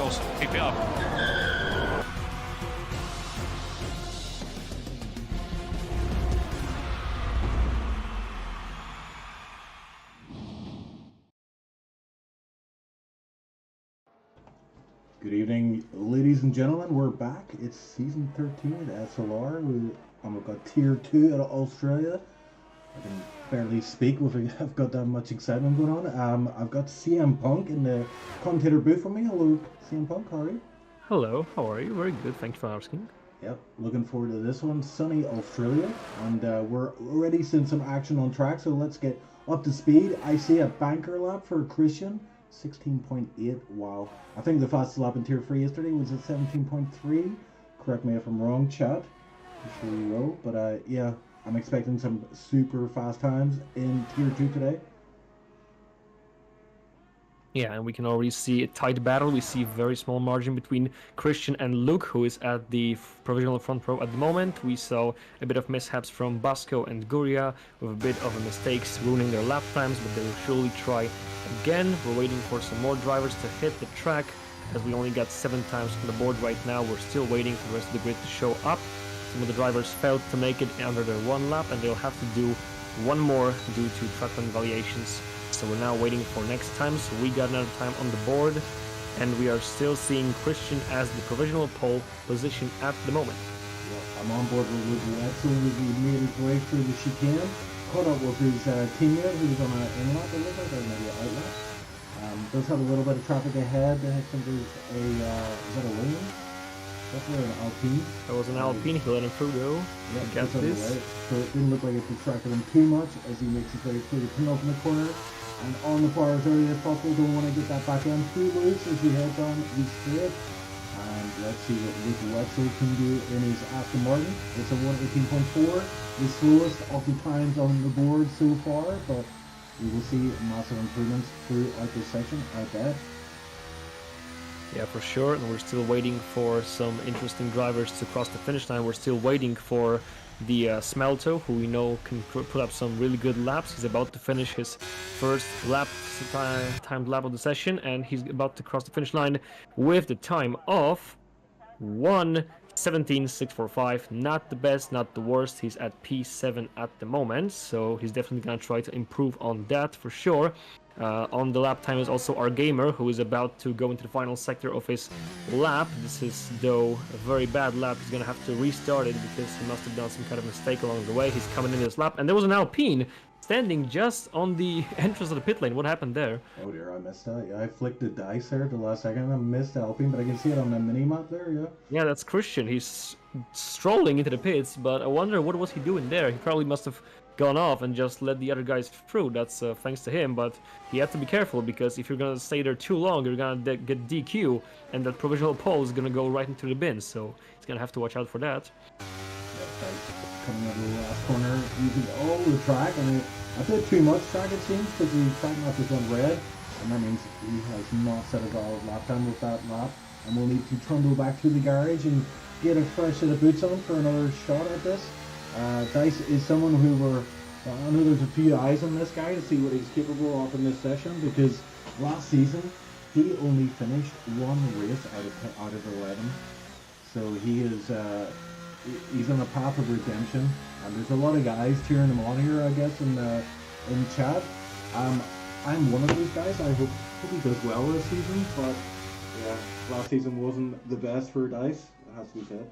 Awesome. Keep it up. Good evening, ladies and gentlemen. We're back. It's season 13 at SLR. We've got Tier 2 out of Australia. I can barely speak with I've got that much excitement going on. I've got CM Punk in the commentator booth for me. Hello, CM Punk. How are you? Hello, how are you? Very good, thank you for asking. Yep, looking forward to this one. Sunny Australia, and we're already seeing some action on track, so let's get up to speed. I see a banker lap for Christian, 16.8. Wow. I think the fastest lap in Tier 3 yesterday was at 17.3. Correct me if I'm wrong, chat. I'm sure you will. But yeah, I'm expecting some super fast times in Tier 2 today. Yeah, and we can already see a tight battle. We see a very small margin between Christian and Luke, who is at the provisional front row at the moment. We saw a bit of mishaps from Basco and Guria, with a bit of mistakes ruining their lap times, but they will surely try again. We're waiting for some more drivers to hit the track, as we only got 7 times on the board right now. We're still waiting for the rest of the grid to show up. Some of the drivers failed to make it under their 1 lap, and they'll have to do 1 more due to trackman variations. So we're now waiting for next time, so we got another time on the board, and we are still seeing Christian as the provisional pole position at the moment. Yeah, I'm on board with Wetzel. He made his way through the chicane, caught up with his teammate who was on an in-lap, it looked like, or maybe an out-lap. Does have a little bit of traffic ahead. I think there's a, is that a Williams? Definitely an Alpine. There was an Alpine, he let him through though. Yeah, He got this. So it didn't look like it distracted him too much as he makes his way through the penultimate corner. And on the far as early as possible, don't want to get that back end too loose as we head down the straight. And let's see what Luke Wetzel can do in his Aston Martin. It's a 1:18.4, the slowest of the times on the board so far, but we will see massive improvements throughout this section, I bet. Yeah, for sure, and we're still waiting for some interesting drivers to cross the finish line. We're still waiting for the Smelto, who we know can put up some really good laps. He's about to finish his first lap, timed lap of the session, and he's about to cross the finish line with the time of 1:17.645. Not the best, not the worst. He's at P7 at the moment, so he's definitely gonna try to improve on that for sure. On the lap time is also our gamer, who is about to go into the final sector of his lap. This is, though, a very bad lap. He's going to have to restart it because he must have done some kind of mistake along the way. He's coming in this lap, and there was an Alpine standing just on the entrance of the pit lane. What happened there? Oh dear, I missed that. Yeah, I flicked the dice there at the last second. I missed Alpine, but I can see it on the mini-map there, yeah. Yeah, that's Christian. He's strolling into the pits, but I wonder what was he doing there. He probably must have gone off and just let the other guys through. That's thanks to him, but he had to be careful, because if you're gonna stay there too long, you're gonna get DQ, and that provisional pole is gonna go right into the bin, so he's gonna have to watch out for that. Yeah, coming out of the last corner, using all the track. I mean, a bit too much track it seems, because the track map is on red, and that means he has not set a valid lap time with that lap, and we'll need to trundle back to the garage and get a fresh set of boots on for another shot at this. Dice is someone who I know there's a few eyes on this guy to see what he's capable of in this session, because last season he only finished 1 race out of 11. So he is he's on a path of redemption, and there's a lot of guys cheering him on here, I guess, in chat. I'm one of those guys. I hope he does well this season, but yeah, last season wasn't the best for Dice, it has to be said.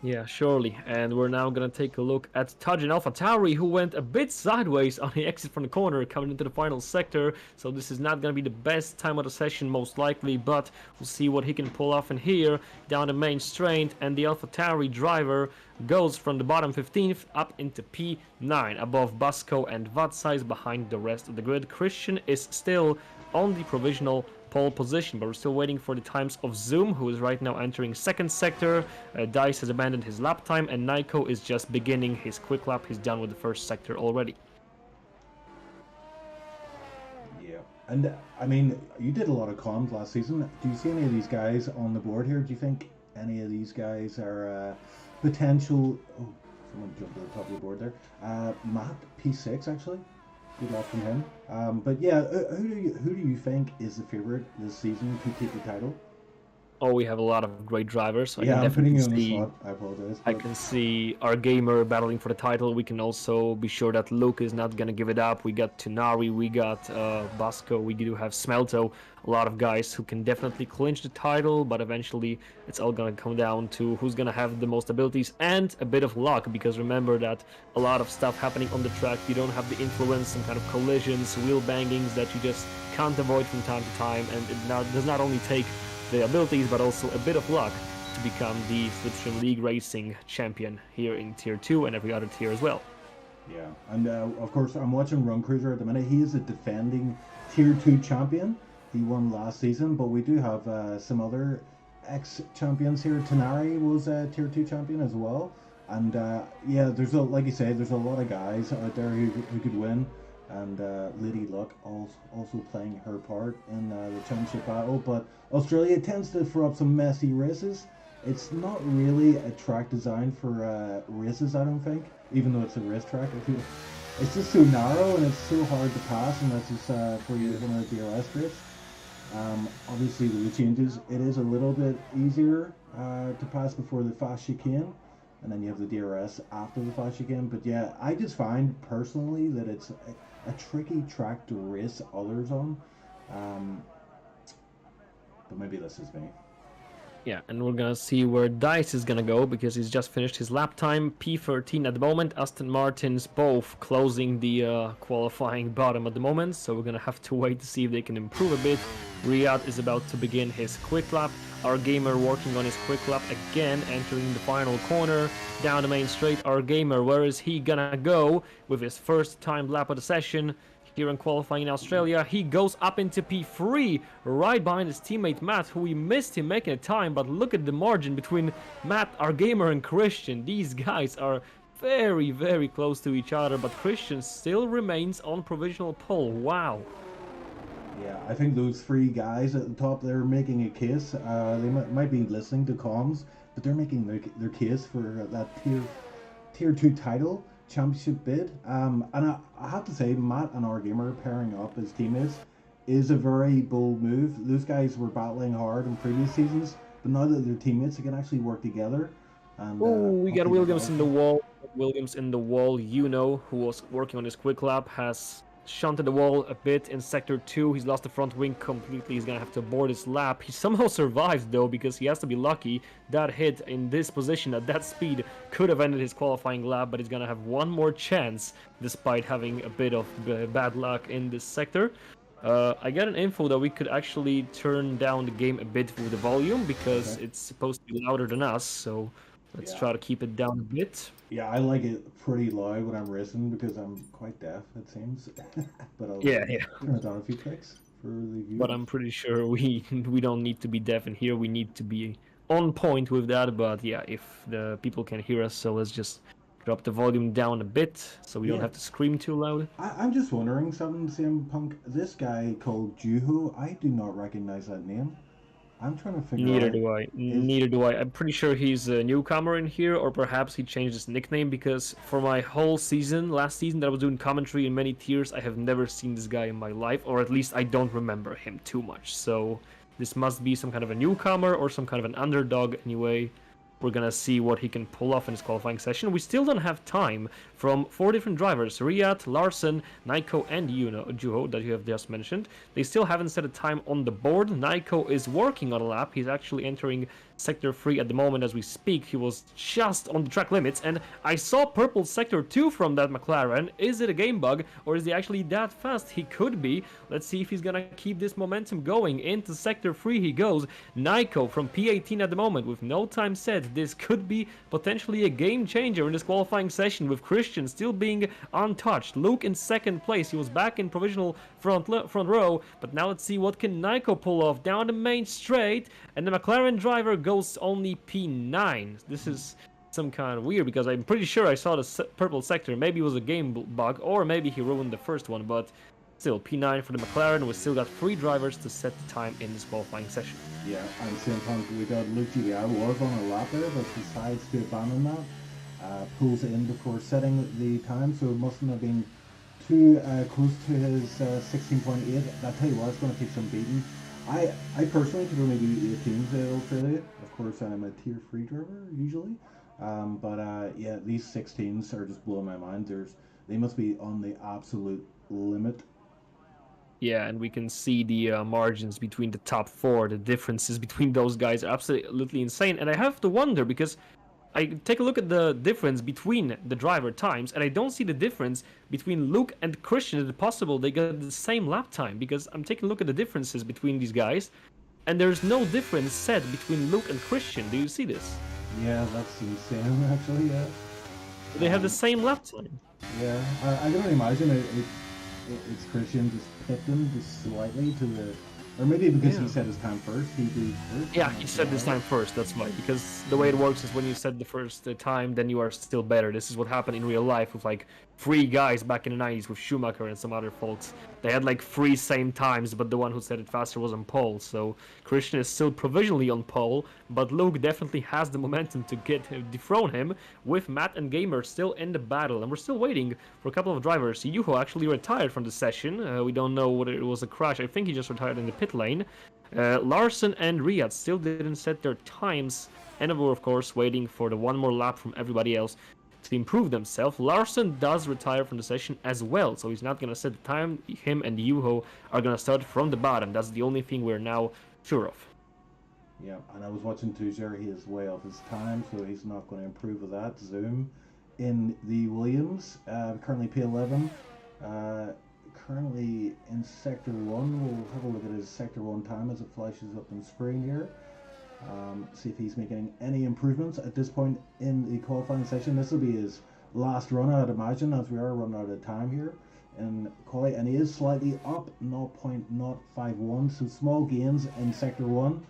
Yeah, surely. And we're now going to take a look at Tajin AlphaTauri, who went a bit sideways on the exit from the corner coming into the final sector. So this is not going to be the best time of the session, most likely, but we'll see what he can pull off in here down the main straight. And the AlphaTauri driver goes from the bottom 15th up into P9, above Basco and Vatsize, behind the rest of the grid. Christian is still on the provisional pole position, but we're still waiting for the times of Zoom, who is right now entering second sector. Dice has abandoned his lap time, and Nyko is just beginning his quick lap. He's done with the first sector already. Yeah, and I mean, you did a lot of comms last season. Do you see any of these guys on the board here? Do you think any of these guys are potential? Oh, someone jumped to the top of the board there. Matt P6 actually. good luck from him. But yeah, who do you think is the favorite this season to take the title? Oh, we have a lot of great drivers. I Yeah, can I'm putting definitely you on the see spot. I apologize, I but can see our gamer battling for the title. We can also be sure that Luke is not gonna give it up. We got Tunari, we got Basco, we do have Smelto, a lot of guys who can definitely clinch the title, but eventually it's all gonna come down to who's gonna have the most abilities and a bit of luck, because remember that a lot of stuff happening on the track, you don't have the influence, some kind of collisions, wheel bangings that you just can't avoid from time to time, and does not only take the abilities but also a bit of luck to become the Slipstream League Racing champion here in Tier 2 and every other tier as well. yeah, and of course I'm watching Run Cruiser at the minute. He is a defending Tier 2 champion. He won last season, but we do have some other ex-champions here. Tanari was a Tier 2 champion as well. And yeah, like you say, there's a lot of guys out there who could win. And Lady Luck also playing her part in the championship battle. But Australia tends to throw up some messy races. It's not really a track designed for races, I don't think, even though it's a racetrack. I feel it's just so narrow and it's so hard to pass unless it's for one of the DRS races. Obviously, with the changes, it is a little bit easier to pass before the fast chicane, and then you have the DRS after the fast chicane. But yeah, I just find personally that it's a tricky track to race others on. But maybe this is me. Yeah, and we're gonna see where Dice is gonna go because he's just finished his lap time, P13 at the moment. Aston Martin's both closing the qualifying bottom at the moment, so we're gonna have to wait to see if they can improve a bit. Riyadh is about to begin his quick lap. Our gamer working on his quick lap again, entering the final corner down the main straight. Our gamer, where is he gonna go with his first timed lap of the session? Here in qualifying in Australia, he goes up into P3, right behind his teammate Matt, who we missed him making a time, but look at the margin between Matt, our gamer, and Christian. These guys are very, very close to each other, but Christian still remains on provisional pole. Wow. Yeah, I think those three guys at the top, they're making a case. They might be listening to comms, but they're making their case for that tier 2 title championship bid. And I have to say, Matt and our gamer pairing up as teammates is a very bold move. Those guys were battling hard in previous seasons, but now that they're teammates, they can actually work together. And Oh, we got hopefully Williams in the wall. Williams in the wall, who was working on his quick lap, has shunted the wall a bit in sector 2. He's lost the front wing completely. He's gonna have to board his lap. He somehow survived though, because he has to be lucky. That hit in this position at that speed could have ended his qualifying lap, but he's gonna have one more chance despite having a bit of bad luck in this sector. I got an info that we could actually turn down the game a bit with the volume because it's supposed to be louder than us, so let's try to keep it down a bit. Yeah, I like it pretty loud when I'm racing because I'm quite deaf, it seems. But I'll Yeah. turn it down a few clicks for the view. But I'm pretty sure we don't need to be deaf in here. We need to be on point with that. But yeah, if the people can hear us, so let's just drop the volume down a bit so we don't have to scream too loud. I'm just wondering something, CM Punk. This guy called Juho, I do not recognize that name. I'm trying to figure Neither out. do I. Neither do I. I'm pretty sure he's a newcomer in here, or perhaps he changed his nickname, because for my whole season, last season that I was doing commentary in many tiers, I have never seen this guy in my life, or at least I don't remember him too much. So this must be some kind of a newcomer or some kind of an underdog anyway. We're gonna see what he can pull off in his qualifying session. We still don't have time from 4 different drivers, Riyadh, Larson, Naiko, and Juho, that you have just mentioned. They still haven't set a time on the board. Naiko is working on a lap. He's actually entering Sector 3 at the moment as we speak. He was just on the track limits, and I saw purple Sector 2 from that McLaren. Is it a game bug, or is he actually that fast? He could be. Let's see if he's gonna keep this momentum going. Into Sector 3 he goes. Naiko from P18 at the moment with no time set. This could be potentially a game changer in this qualifying session, with Christian still being untouched. Luke in second place. He was back in provisional front row, but now let's see what can Naiko pull off down the main straight, and the McLaren driver goes only P9. This is some kind of weird, because I'm pretty sure I saw the purple sector. Maybe it was a game bug, or maybe he ruined the first one, but still, P9 for the McLaren. We still got 3 drivers to set the time in this qualifying session. Yeah, and same time we got Luke GDI was on a lap there, but decides to abandon that. Pulls in before setting the time, so it mustn't have been too close to his 16.8. I tell you what, it's going to take some beating. I personally could only do 18s at Australia. Of course, I'm a tier 3 driver usually. Yeah, these 16s are just blowing my mind. They must be on the absolute limit. Yeah, and we can see the margins between the top four. The differences between those guys are absolutely insane. And I have to wonder because I take a look at the difference between the driver times, and I don't see the difference between Luke and Christian. Is it possible they got the same lap time? Because I'm taking a look at the differences between these guys, and there's no difference set between Luke and Christian. Do you see this? Yeah, that's insane actually, yeah. They have the same lap time. Yeah, I can only imagine it's Christian just picked him just slightly to the... Or maybe because he said his time first, he did first. Yeah, he said this time first, that's why. Because the way it works is when you said the first time, then you are still better. This is what happened in real life with like 3 guys back in the 90s with Schumacher and some other folks. They had like 3 same times, but the one who said it faster was on pole. So Christian is still provisionally on pole, but Luke definitely has the momentum to dethrone him with Matt and Gamer still in the battle. And we're still waiting for a couple of drivers. Yuho actually retired from the session. We don't know whether it was a crash. I think he just retired in the pit lane. Larson and Riyadh still didn't set their times, and we're of course waiting for the one more lap from everybody else to improve themselves. Larson does retire from the session as well, so he's not gonna set the time. Him and Yuho are gonna start from the bottom. That's the only thing we're now sure of. Yeah, and I was watching Tujer, he is way off his time, so he's not going to improve with that. Zoom in the Williams, currently P11. Currently in Sector 1, we'll have a look at his Sector 1 time as it flashes up in screen here. See if he's making any improvements at this point in the qualifying session. This will be his last run, I'd imagine, as we are running out of time here in quali, and he is slightly up 0.051, so small gains in Sector 1.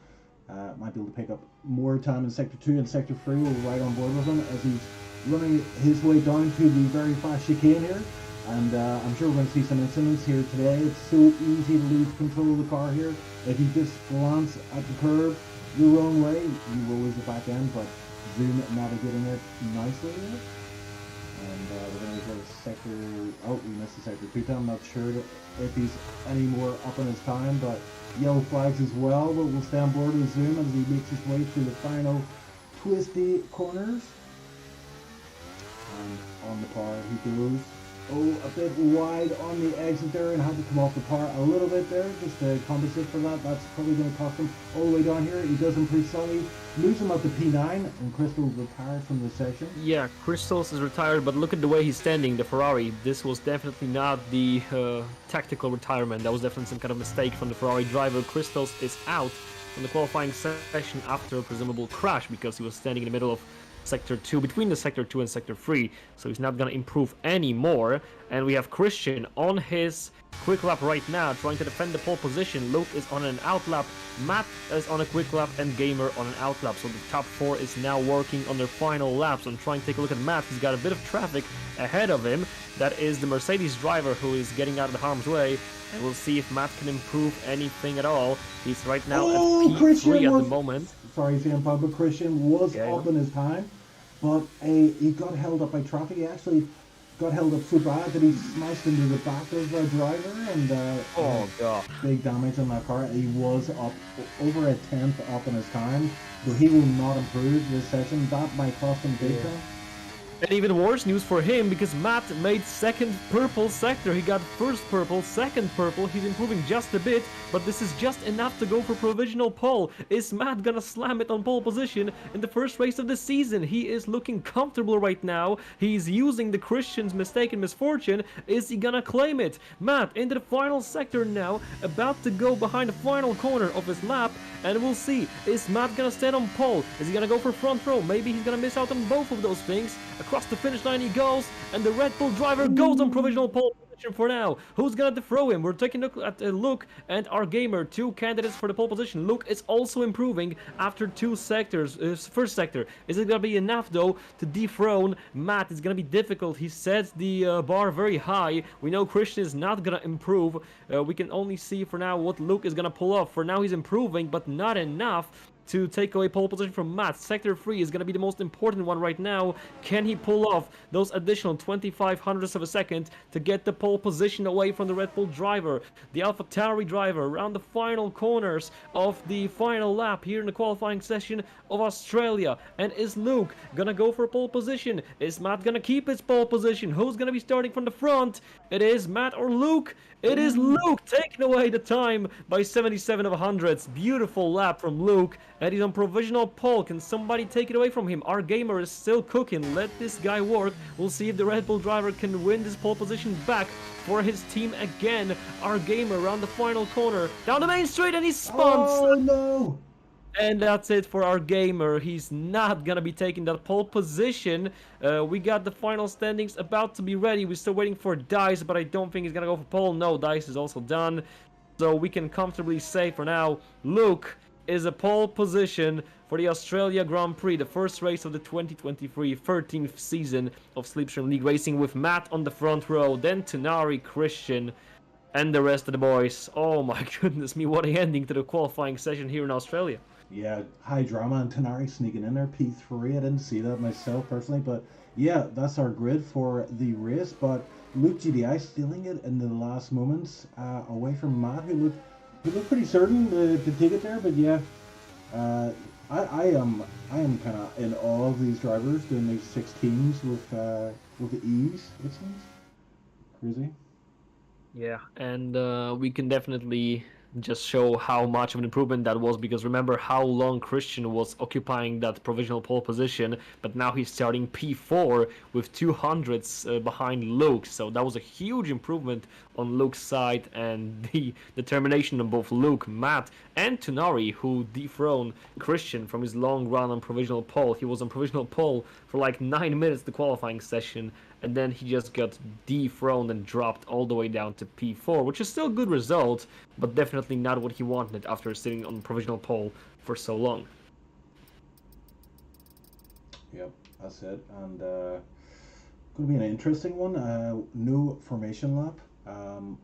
Might be able to pick up more time in Sector 2 and Sector 3. We're right on board with him as he's running his way down to the very fast chicane here. And I'm sure we're going to see some incidents here today. It's so easy to lose control of the car here. If you just glance at the curve the wrong way, you will lose the back end, but Zoom navigating it nicely here. And we're going to go to Sector... Oh, we missed the Sector 2 time. I'm not sure if he's any more up on his time, but yellow flags as well. But we'll stay on board with Zoom as he makes his way through the final twisty corners. And on the par he goes. Oh, a bit wide on the exit there and had to come off the par a little bit there just to compensate for that. That's probably going to cost him all the way down here. He does improve slightly, lose him up to P9, and Crystal retired from the session. Yeah, Crystals is retired, but look at the way he's standing, the Ferrari. This was definitely not the tactical retirement. That was definitely some kind of mistake from the Ferrari driver. Crystals is out from the qualifying session after a presumable crash because he was standing in the middle of Sector 2, between the Sector 2 and Sector 3, so he's not gonna improve anymore. And we have Christian on his quick lap right now, trying to defend the pole position. Luke is on an out lap, Matt is on a quick lap, and Gamer on an out lap. So the top 4 is now working on their final laps. I'm trying to take a look at Matt. He's got a bit of traffic ahead of him. That is the Mercedes driver who is getting out of the harm's way. And we'll see if Matt can improve anything at all. He's right now at P3 at the moment. Sorry, Sam, but Christian was up in his time, but he got held up by traffic. He actually got held up so bad that he smashed into the back of the driver and oh god, big damage on that car. He was up over a 10th up in his time, so he will not improve this session. That might cost him big time. And even worse news for him, because Matt made second purple sector. He got first purple, second purple. He's improving just a bit, but this is just enough to go for provisional pole. Is Matt gonna slam it on pole position in the first race of the season? He is looking comfortable right now. He's using the Christian's mistake and misfortune. Is he gonna claim it? Matt into the final sector now, about to go behind the final corner of his lap, and we'll see. Is Matt gonna stand on pole? Is he gonna go for front row? Maybe he's gonna miss out on both of those things. Across the finish line he goes, and the Red Bull driver goes on provisional pole position for now. Who's gonna throw him? We're taking a look at Luke and our Gamer, 2 candidates for the pole position. Luke is also improving after 2 sectors. First sector. Is it gonna be enough though to dethrone Matt? It's gonna be difficult. He sets the bar very high. We know Christian is not gonna improve. We can only see for now what Luke is gonna pull off. For now he's improving, but not enough to take away pole position from Matt. Sector 3 is going to be the most important one right now. Can he pull off those additional 25 hundredths of a second to get the pole position away from the Red Bull driver? The AlphaTauri driver around the final corners of the final lap here in the qualifying session of Australia. And is Luke gonna go for pole position? Is Matt gonna keep his pole position? Who's gonna be starting from the front? It is Matt or Luke. It is Luke taking away the time by 77 of hundredths. Beautiful lap from Luke, and he's on provisional pole. Can somebody take it away from him? Our gamer is still cooking. Let this guy work. We'll see if the Red Bull driver can win this pole position back for his team again. Our gamer around the final corner, down the main straight, and he spun. Oh no! And that's it for our gamer. He's not gonna be taking that pole position. We got the final standings about to be ready. We're still waiting for Dice, but I don't think he's gonna go for pole. No, Dice is also done. So we can comfortably say for now, Luke is a pole position for the Australia Grand Prix, the first race of the 2023 13th season of Slipstream League Racing, with Matt on the front row, then Tonari, Christian, and the rest of the boys. Oh my goodness me, what a ending to the qualifying session here in Australia. Yeah, high drama, and Tonari sneaking in there, P3. I didn't see that myself personally, but yeah, that's our grid for the race. But Luke GDI stealing it in the last moments away from Matt, who looked pretty certain to take it there. But yeah, I am kind of in awe of these drivers doing these 6 teams with the ease. It seems crazy. Yeah, and we can definitely just show how much of an improvement that was, because remember how long Christian was occupying that provisional pole position, but now he's starting P4 with 200ths behind Luke, so that was a huge improvement on Luke's side, and the determination of both Luke, Matt, and Tonari, who dethroned Christian from his long run on provisional pole. He was on provisional pole for like 9 minutes the qualifying session, and then he just got dethroned and dropped all the way down to P4, which is still a good result, but definitely not what he wanted after sitting on provisional pole for so long. Yep, that's it. And going to be an interesting one. No formation lap.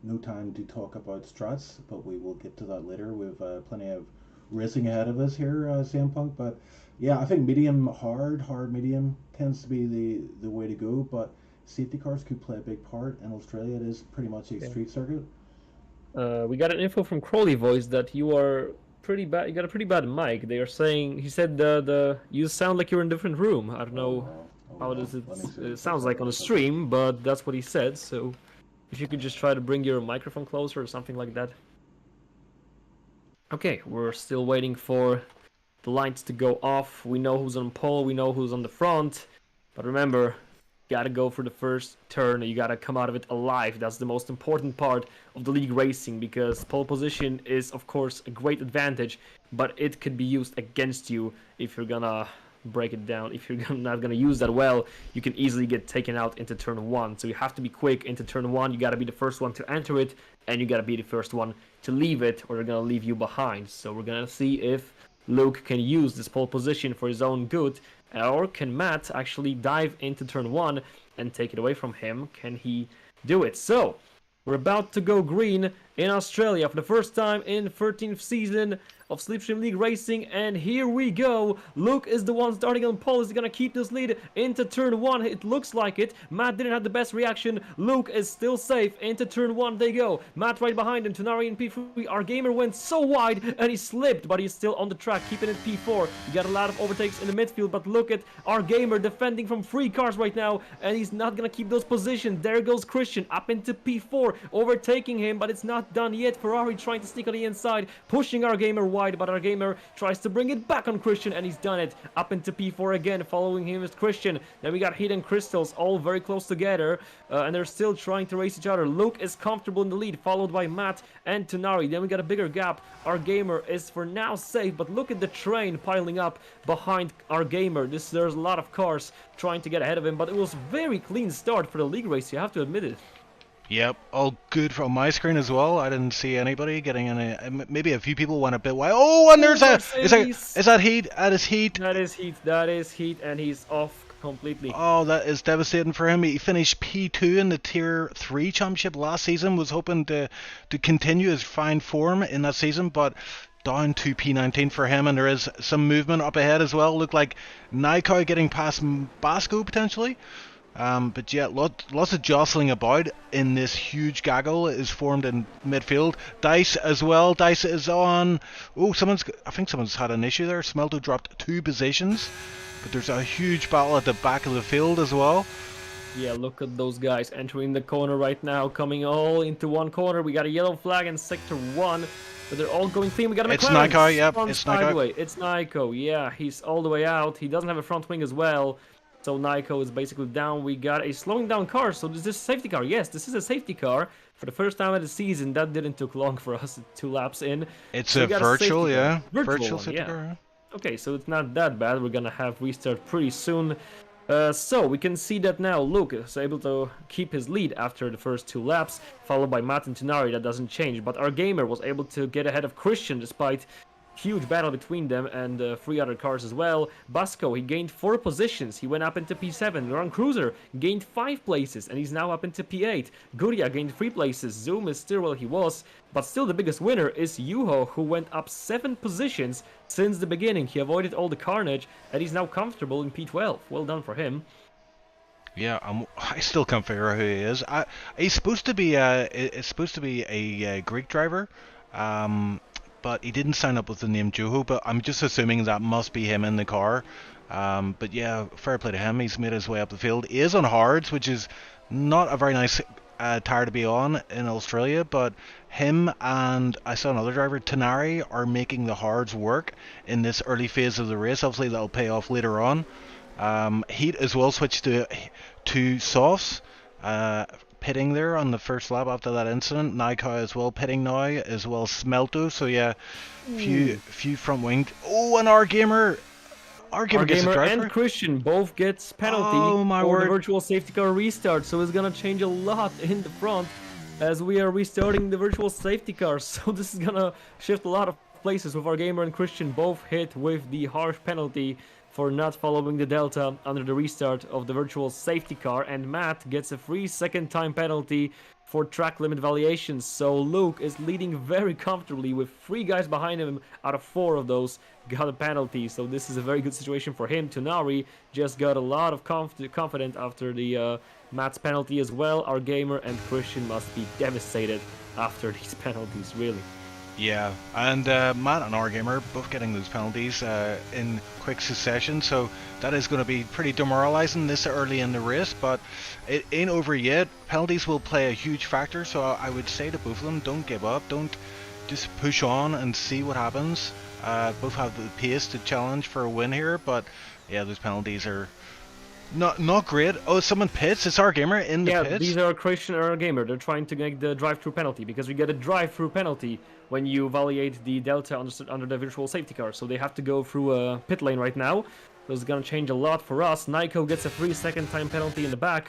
No time to talk about strats, but we will get to that later. We've plenty of racing ahead of us here, CM Punk. But yeah, I think medium, hard medium tends to be the way to go. But safety cars could play a big part. In Australia, it is pretty much a street circuit. We got an info from Crowley Voice that you are pretty bad. You got a pretty bad mic. They are saying, he said you sound like you're in a different room. I don't know how it sounds like on the stream, but that's what he said. So if you could just try to bring your microphone closer or something like that. Okay, we're still waiting for the lights to go off. We know who's on pole, we know who's on the front, but remember, you gotta go for the first turn. You gotta come out of it alive. That's the most important part of the league racing, because pole position is of course a great advantage, but it could be used against you if you're gonna break it down. If you're not gonna use that well, you can easily get taken out into turn 1. So you have to be quick into turn 1. You gotta be the first one to enter it, and you gotta be the first one to leave it, or they're gonna leave you behind. So we're gonna see if Luke can use this pole position for his own good, or can Matt actually dive into turn 1 and take it away from him? Can he do it? So we're about to go green in Australia for the first time in 13th season of Slipstream League Racing, and here we go. Luke is the one starting on pole. Is gonna keep this lead into turn 1. It looks like it. Matt didn't have the best reaction. Luke is still safe. Into turn 1 they go. Matt right behind him. Tonari in P3. Our gamer went so wide and he slipped, but he's still on the track, keeping it P4. You got a lot of overtakes in the midfield, but look at our gamer defending from 3 cars right now, and he's not gonna keep those positions. There goes Christian up into P4, overtaking him, but it's not done yet. Ferrari trying to sneak on the inside, pushing our gamer wide, but our gamer tries to bring it back on Christian, and he's done it. Up into P4 again. Following him is Christian. Then we got Heat and Crystals all very close together, and they're still trying to race each other. Luke is comfortable in the lead, followed by Matt and Tonari. Then we got a bigger gap. Our gamer is for now safe, but look at the train piling up behind our gamer. There's a lot of cars trying to get ahead of him, but it was very clean start for the league race, you have to admit it. Yep, all good from my screen as well. I didn't see anybody getting any. Maybe a few people went a bit wide. Oh, and there's a. Is that Heat? That is Heat. That is Heat. That is Heat, and he's off completely. Oh, that is devastating for him. He finished P2 in the Tier 3 championship last season. Was hoping to continue his fine form in that season, but down to P19 for him, and there is some movement up ahead as well. Look like Naiko getting past Basco potentially. But yeah, lots of jostling about in this huge gaggle is formed in midfield. Dice as well. Dice is on. Oh, I think someone's had an issue there. Smelto dropped 2 positions, but there's a huge battle at the back of the field as well. Yeah, look at those guys entering the corner right now, coming all into one corner. We got a yellow flag in sector 1, but they're all going clean. We got a McLaren. It's Naiko, yep, it's Naiko. It's Naiko, yeah, he's all the way out. He doesn't have a front wing as well. So Naiko is basically down. We got a slowing down car. So is this a safety car? Yes, this is a safety car. For the first time of the season, that didn't take long for us. 2 laps in. It's so a virtual, yeah. Virtual safety car. Yeah. Okay, so it's not that bad. We're gonna have restart pretty soon. So we can see that now Luke is able to keep his lead after the first 2 laps, followed by Matt and Tonari. That doesn't change. But our gamer was able to get ahead of Christian despite huge battle between them and 3 other cars as well. Basco, he gained 4 positions. He went up into P7. Ron Cruiser gained 5 places and he's now up into P8. Guria gained 3 places. Zoom is still where he was, but still the biggest winner is Yuho, who went up 7 positions since the beginning. He avoided all the carnage and he's now comfortable in P12. Well done for him. Yeah, I still can't figure out who he is. He's supposed to be a Greek driver. But he didn't sign up with the name Juho, but I'm just assuming that must be him in the car. But yeah, fair play to him. He's made his way up the field. He is on hards, which is not a very nice tire to be on in Australia, but him and I saw another driver, Tonari, are making the hards work in this early phase of the race. Obviously that'll pay off later on. Heat as well switched to softs. Pitting there on the first lap after that incident. Naiko as well pitting now, as well as Smelto. So yeah, few front winged. Oh, and our gamer gets a driver. And Christian both gets penalty for the virtual safety car restart. So it's gonna change a lot in the front as we are restarting the virtual safety car. So this is gonna shift a lot of places with our gamer and Christian both hit with the harsh penalty for not following the delta under the restart of the virtual safety car, and Matt gets a 3-second time penalty for track limit violations. So Luke is leading very comfortably with 3 guys behind him out of 4 of those got a penalty. So this is a very good situation for him. Tonari just got a lot of confidence after the Matt's penalty as well. Our gamer and Christian must be devastated after these penalties, really. Yeah, and Matt and our gamer both getting those penalties in quick succession, so that is going to be pretty demoralizing this early in the race, but it ain't over yet. Penalties will play a huge factor, so I would say to both of them, don't give up, don't just push on and see what happens. Both have the pace to challenge for a win here, but yeah, those penalties are not great. Oh, someone pits. It's our gamer in the pits. Yeah, these are Christian and our gamer. They're trying to make the drive-through penalty because we get a drive-through penalty when you violate the delta under the virtual safety car. So they have to go through a pit lane right now. This is gonna change a lot for us. Naiko gets a 3-second time penalty in the back.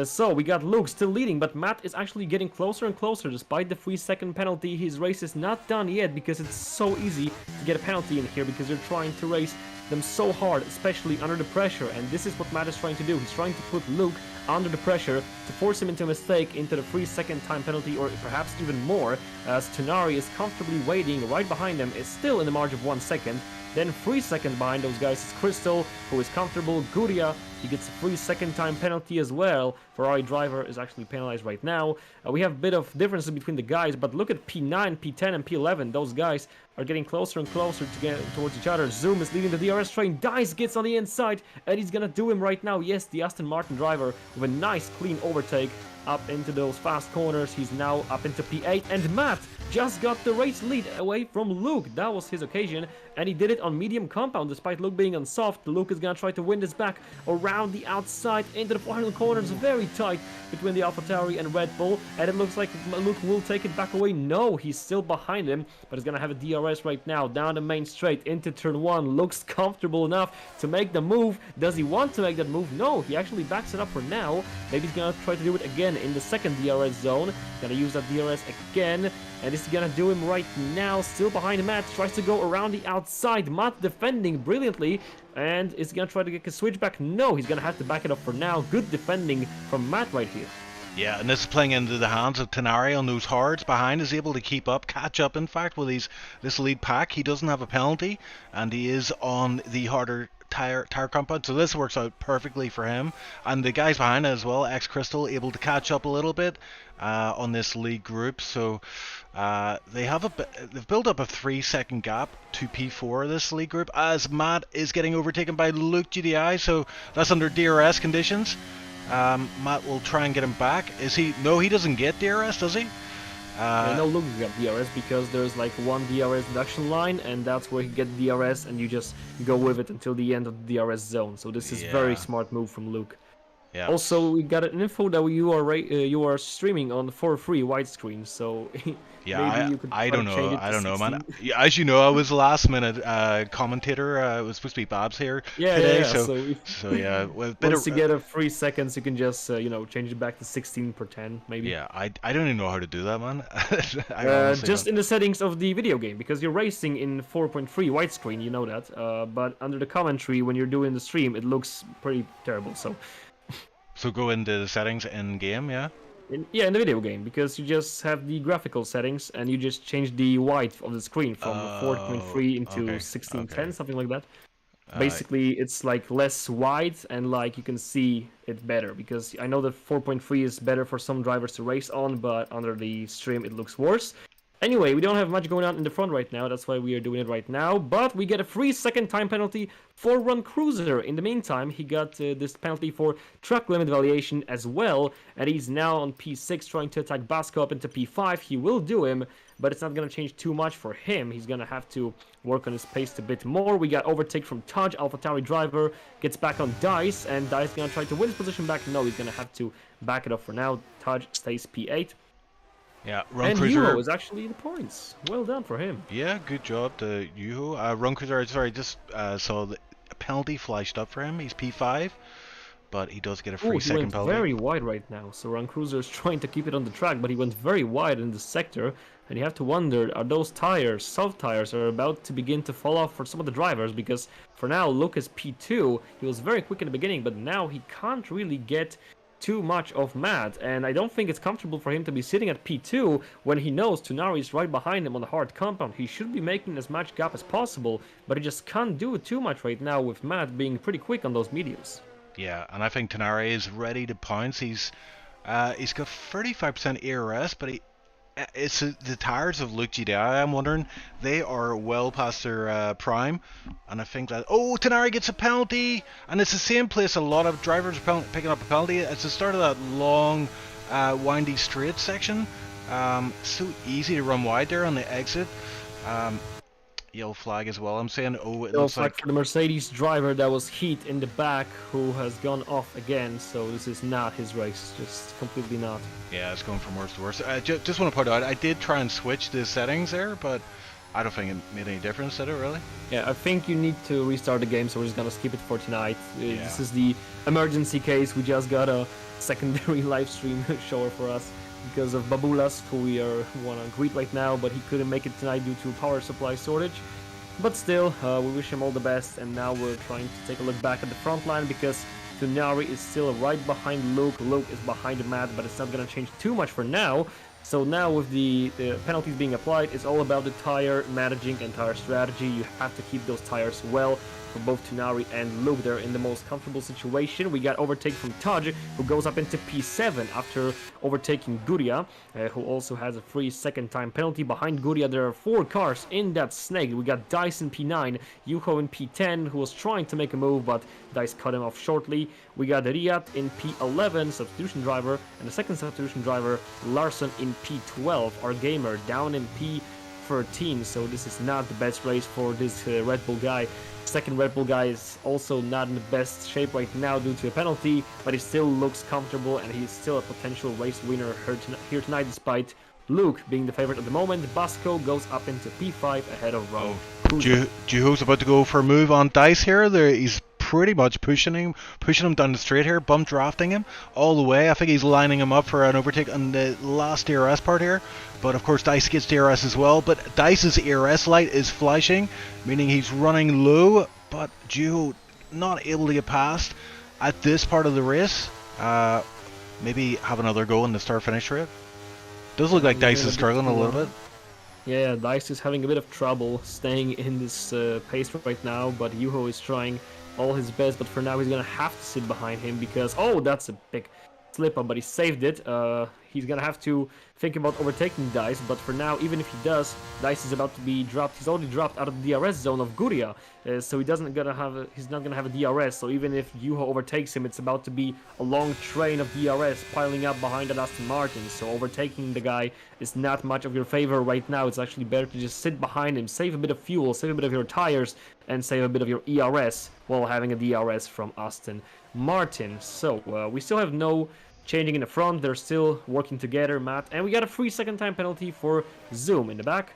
So we got Luke still leading, but Matt is actually getting closer and closer despite the 3-second penalty. His race is not done yet because it's so easy to get a penalty in here because you're trying to race them so hard, especially under the pressure, and this is what Matt is trying to do. He's trying to put Luke under the pressure to force him into a mistake, into the 3-second time penalty, or perhaps even more, as Tonari is comfortably waiting right behind him, is still in the margin of 1 second. Then 3 seconds behind those guys is Crystal, who is comfortable. Guria, he gets a 3-second time penalty as well. Ferrari driver is actually penalized right now. We have a bit of differences between the guys, but look at P9, P10, and P11. Those guys are getting closer and closer to get towards each other. Zoom is leading the DRS train. Dice gets on the inside, and he's gonna do him right now. Yes, the Aston Martin driver with a nice clean overtake up into those fast corners. He's now up into P8, and Matt just got the race lead away from Luke. That was his occasion, and he did it on medium compound despite Luke being on soft. Luke is gonna try to win this back around the outside into the final corners, very tight between the AlphaTauri and Red Bull, and it looks like Luke will take it back away. No, he's still behind him, but he's gonna have a DRS right now down the main straight into turn 1. Looks comfortable enough to make the move. Does he want to make that move? No, he actually backs it up for now. Maybe he's gonna try to do it again in the second DRS zone. Gonna use that DRS again, and this is gonna do him right now. Still behind Matt, tries to go around the outside. Matt defending brilliantly, and is gonna try to get a switch back. No, he's gonna have to back it up for now. Good defending from Matt right here. Yeah, and this is playing into the hands of Tenari on those hards behind. Is able to keep up, catch up. In fact, with this lead pack, he doesn't have a penalty, and he is on the harder tire compound. So this works out perfectly for him. And the guys behind as well, X Crystal, able to catch up a little bit on this lead group. So they've built up a 3-second gap to P4 this league group as Matt is getting overtaken by Luke GDI. So that's under DRS conditions. Matt will try and get him back. Is he? No, he doesn't get DRS, does he? No, Luke got DRS because there's like one DRS deduction line, and that's where you get DRS, and you just go with it until the end of the DRS zone. So this is very smart move from Luke. Yeah. Also, we got an info that you are streaming on 4:3 widescreen, so yeah, maybe you could I don't know. I don't know, 16. man. Yeah, as you know, I was last minute commentator. It was supposed to be Babs here today, Yeah. so yeah. Well, Once you get a 3 seconds, you can just change it back to 16 per 10, maybe. Yeah, I don't even know how to do that, man. I just in the settings of the video game, because you're racing in 4.3 widescreen, you know that. But under the commentary, when you're doing the stream, it looks pretty terrible. So go into the settings in game, yeah. In the video game, because you just have the graphical settings and you just change the width of the screen from 4.3 into 16:10, something like that. Basically, it's like less wide and like you can see it better, because I know that 4.3 is better for some drivers to race on, but under the stream it looks worse. Anyway, we don't have much going on in the front right now, that's why we are doing it right now, but we get a 3-second time penalty for Run Cruiser. In the meantime, he got this penalty for track limit violation as well, and he's now on P6 trying to attack Basco up into P5. He will do him, but it's not going to change too much for him. He's going to have to work on his pace a bit more. We got overtake from Taj, AlphaTauri driver, gets back on Dice, and Dice going to try to win his position back. No, he's going to have to back it up for now. Taj stays P8. Yeah, Run and Cruiser Yuho is actually the points. Well done for him. Yeah, good job to Yuho. Run Cruiser, sorry, just saw the penalty flashed up for him. He's P5, but he does get a 3-second penalty. Very wide right now. So Run Cruiser is trying to keep it on the track, but he went very wide in the sector. And you have to wonder, are those tires, soft tires, are about to begin to fall off for some of the drivers? Because for now, Luke is P2. He was very quick in the beginning, but now he can't really get too much of Matt, and I don't think it's comfortable for him to be sitting at P2 when he knows Tunari is right behind him on the hard compound. He should be making as much gap as possible, but he just can't do it too much right now with Matt being pretty quick on those mediums. Yeah, and I think Tunari is ready to pounce. He's got 35% ARS, but it's the tires of Luke GDI, I'm wondering, they are well past their prime, and I think that Tenari gets a penalty, and it's the same place a lot of drivers are picking up a penalty. It's the start of that long windy straight section. So easy to run wide there on the exit. Yellow flag as well. I'm saying, it looks like for the Mercedes driver that was Heat in the back, who has gone off again. So this is not his race, just completely not. Yeah, it's going from worse to worse. Just want to point out, I did try and switch the settings there, but I don't think it made any difference, did it really? Yeah, I think you need to restart the game, so we're just gonna skip it for tonight. This is the emergency case. We just got a secondary live stream shower for us because of Babulas, who we want to greet right now, but he couldn't make it tonight due to power supply shortage. But still, we wish him all the best, and now we're trying to take a look back at the front line because Tunari is still right behind Luke. Luke is behind Matt, but it's not going to change too much for now. So now with the penalties being applied, it's all about the tire managing and tire strategy. You have to keep those tires well for both Tunari and Luke. They're in the most comfortable situation. We got overtake from Taj, who goes up into P7 after overtaking Guria, who also has a 3-second time penalty. Behind Guria, there are 4 cars in that snake. We got Dice in P9, Yuho in P10, who was trying to make a move, but Dice cut him off shortly. We got Riyad in P11, substitution driver, and the second substitution driver, Larson in P12. Our gamer down in P13, so this is not the best race for this Red Bull guy. Second Red Bull guy is also not in the best shape right now due to a penalty, but he still looks comfortable and he's still a potential race winner here tonight despite Luke being the favorite at the moment. Basco goes up into P5 ahead of Rowe. Juho's about to go for a move on Dice here. He's pretty much pushing him down the straight here, bump drafting him all the way. I think he's lining him up for an overtake on the last DRS part here, but of course Dice gets DRS as well. But Dice's ERS light is flashing, meaning he's running low, but Juho not able to get past at this part of the race. maybe have another go in the start-finish rate. Does look Yeah, like I'm Dice getting is a bit struggling a little bit. Yeah, Dice is having a bit of trouble staying in this pace right now, but Yuho is trying all his best, but for now he's gonna have to sit behind him because, oh, that's a big slip up, but he saved it. He's gonna have to think about overtaking Dice, but for now, even if he does, Dice is about to be dropped. He's already dropped out of the DRS zone of Guria, so he's not gonna have a DRS. So even if Yuho overtakes him, it's about to be a long train of DRS piling up behind that Aston Martin. So overtaking the guy is not much of your favor right now. It's actually better to just sit behind him, save a bit of fuel, save a bit of your tires, and save a bit of your ERS while having a DRS from Aston Martin. So we still have no changing in the front. They're still working together, Matt, and we got a 3-second time penalty for Zoom in the back.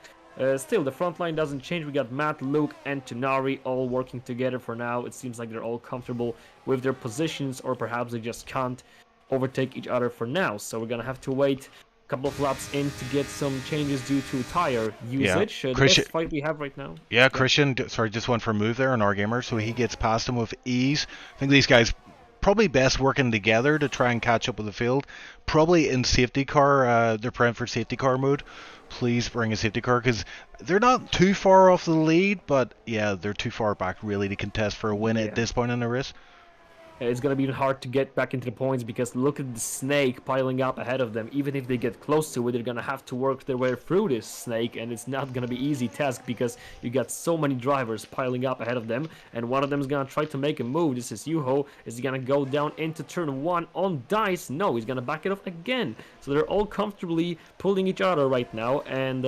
Still, the front line doesn't change. We got Matt, Luke, and Tonari all working together for now. It seems like they're all comfortable with their positions, or perhaps they just can't overtake each other for now. So we're gonna have to wait a couple of laps in to get some changes due to tire usage. The best fight we have right now. Yeah, Christian, sorry, just went for a move there on our gamer, so he gets past him with ease. I think these guys probably best working together to try and catch up with the field. Probably in safety car, they're praying for safety car mode. Please bring a safety car, because they're not too far off the lead, but yeah, they're too far back really to contest for a win at this point in the race. It's going to be even hard to get back into the points because look at the snake piling up ahead of them. Even if they get close to it, they're going to have to work their way through this snake, and it's not going to be easy task because you got so many drivers piling up ahead of them, and one of them is going to try to make a move. This is Yuho. Is he going to go down into turn 1 on Dice? No, he's going to back it off again. So they're all comfortably pulling each other right now, and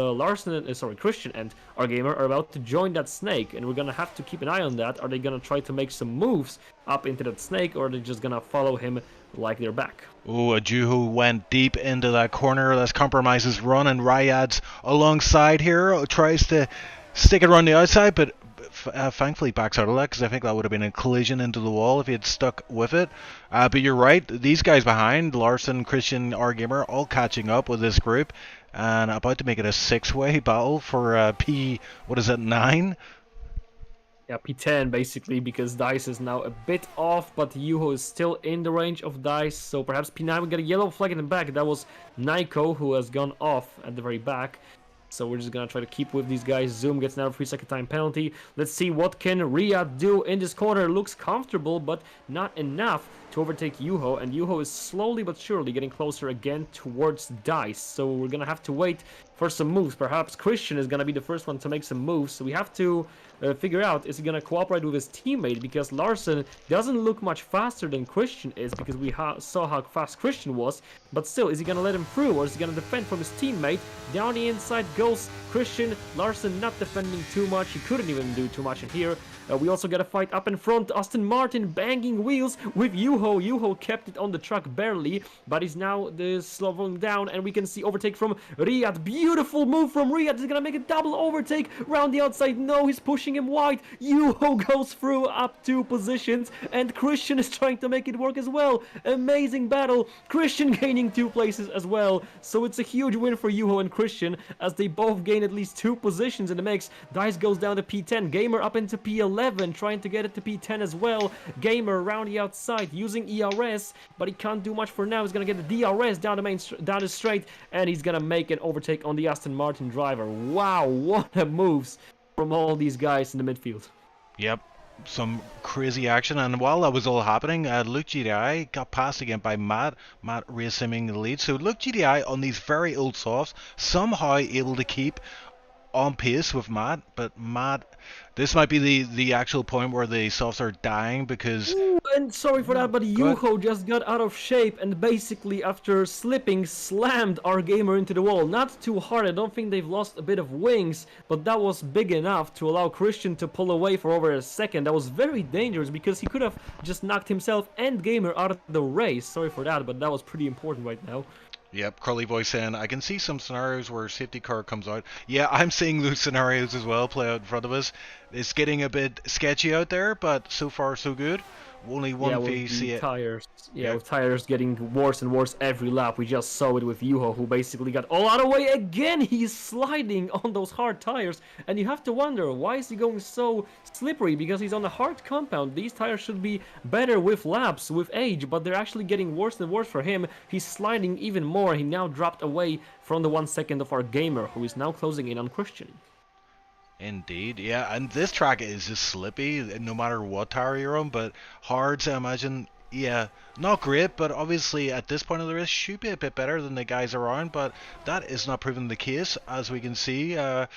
Christian and our gamer are about to join that snake, and we're going to have to keep an eye on that. Are they going to try to make some moves up into that snake, or are they just gonna follow him like they're back? Oh, a Juho went deep into that corner. Let's compromise his run, and Ryad's alongside here. Tries to stick it around the outside, but thankfully backs out of that, because I think that would have been a collision into the wall if he had stuck with it. But you're right, these guys behind, Larson, Christian, our gamer, all catching up with this group, and about to make it a 6-way battle for P9? Yeah, P10 basically, because Dice is now a bit off, but Yuho is still in the range of Dice, so perhaps P9 will get a yellow flag in the back. That was Naiko who has gone off at the very back. So we're just gonna try to keep with these guys. Zoom gets another 3-second time penalty. Let's see what can Riyadh do in this corner. Looks comfortable, but not enough to overtake Yuho, and Yuho is slowly but surely getting closer again towards Dice. So we're gonna have to wait for some moves. Perhaps Christian is gonna be the first one to make some moves. So we have to figure out, is he gonna cooperate with his teammate, because Larson doesn't look much faster than Christian is, because we saw how fast Christian was. But still, is he gonna let him through, or is he gonna defend from his teammate? Down the inside goes Christian. Larson not defending too much. He couldn't even do too much in here. We also got a fight up in front. Aston Martin banging wheels with Yuho. Yuho kept it on the truck barely, but he's now slowing down, and we can see overtake from Riyadh. Beautiful move from Riyadh. He's gonna make a double overtake round the outside. No, he's pushing him wide. Yuho goes through up 2 positions, and Christian is trying to make it work as well. Amazing battle. Christian gaining 2 places as well. So it's a huge win for Yuho and Christian, as they both gain at least 2 positions in the mix. Dice goes down to P10. Gamer up into P11. Trying to get it to P10 as well. Gamer around the outside using ERS, but he can't do much for now. He's gonna get the DRS down the straight, and he's gonna make an overtake on the Aston Martin driver. Wow, what a moves from all these guys in the midfield. Yep, some crazy action, and while that was all happening, Luke GDI got passed again by Matt reassuming the lead. So Luke GDI on these very old softs, somehow able to keep on pace with Matt, but Matt, this might be the actual point where the softs are dying, because... Ooh, and sorry for that, but Yuho just got out of shape and basically, after slipping, slammed our gamer into the wall. Not too hard, I don't think they've lost a bit of wings, but that was big enough to allow Christian to pull away for over a second. That was very dangerous, because he could have just knocked himself and gamer out of the race. Sorry for that, but that was pretty important right now. Yep, Curly Boy saying, I can see some scenarios where safety car comes out. Yeah, I'm seeing those scenarios as well play out in front of us. It's getting a bit sketchy out there, but so far so good. only Yeah, one with VC. the tires. Yeah, Yeah. with tires getting worse and worse every lap. We just saw it with Yuho, who basically got all out of the way again. He's sliding on those hard tires, and you have to wonder, why is he going so slippery? Because he's on a hard compound. These tires should be better with laps, with age, but they're actually getting worse and worse for him. He's sliding even more. He now dropped away from the 1 second of our gamer, who is now closing in on Christian. Indeed, yeah, and this track is just slippy no matter what tire you're on, but hards, I imagine, yeah, not great, but obviously at this point of the race should be a bit better than the guys around, but that is not proven the case, as we can see. Our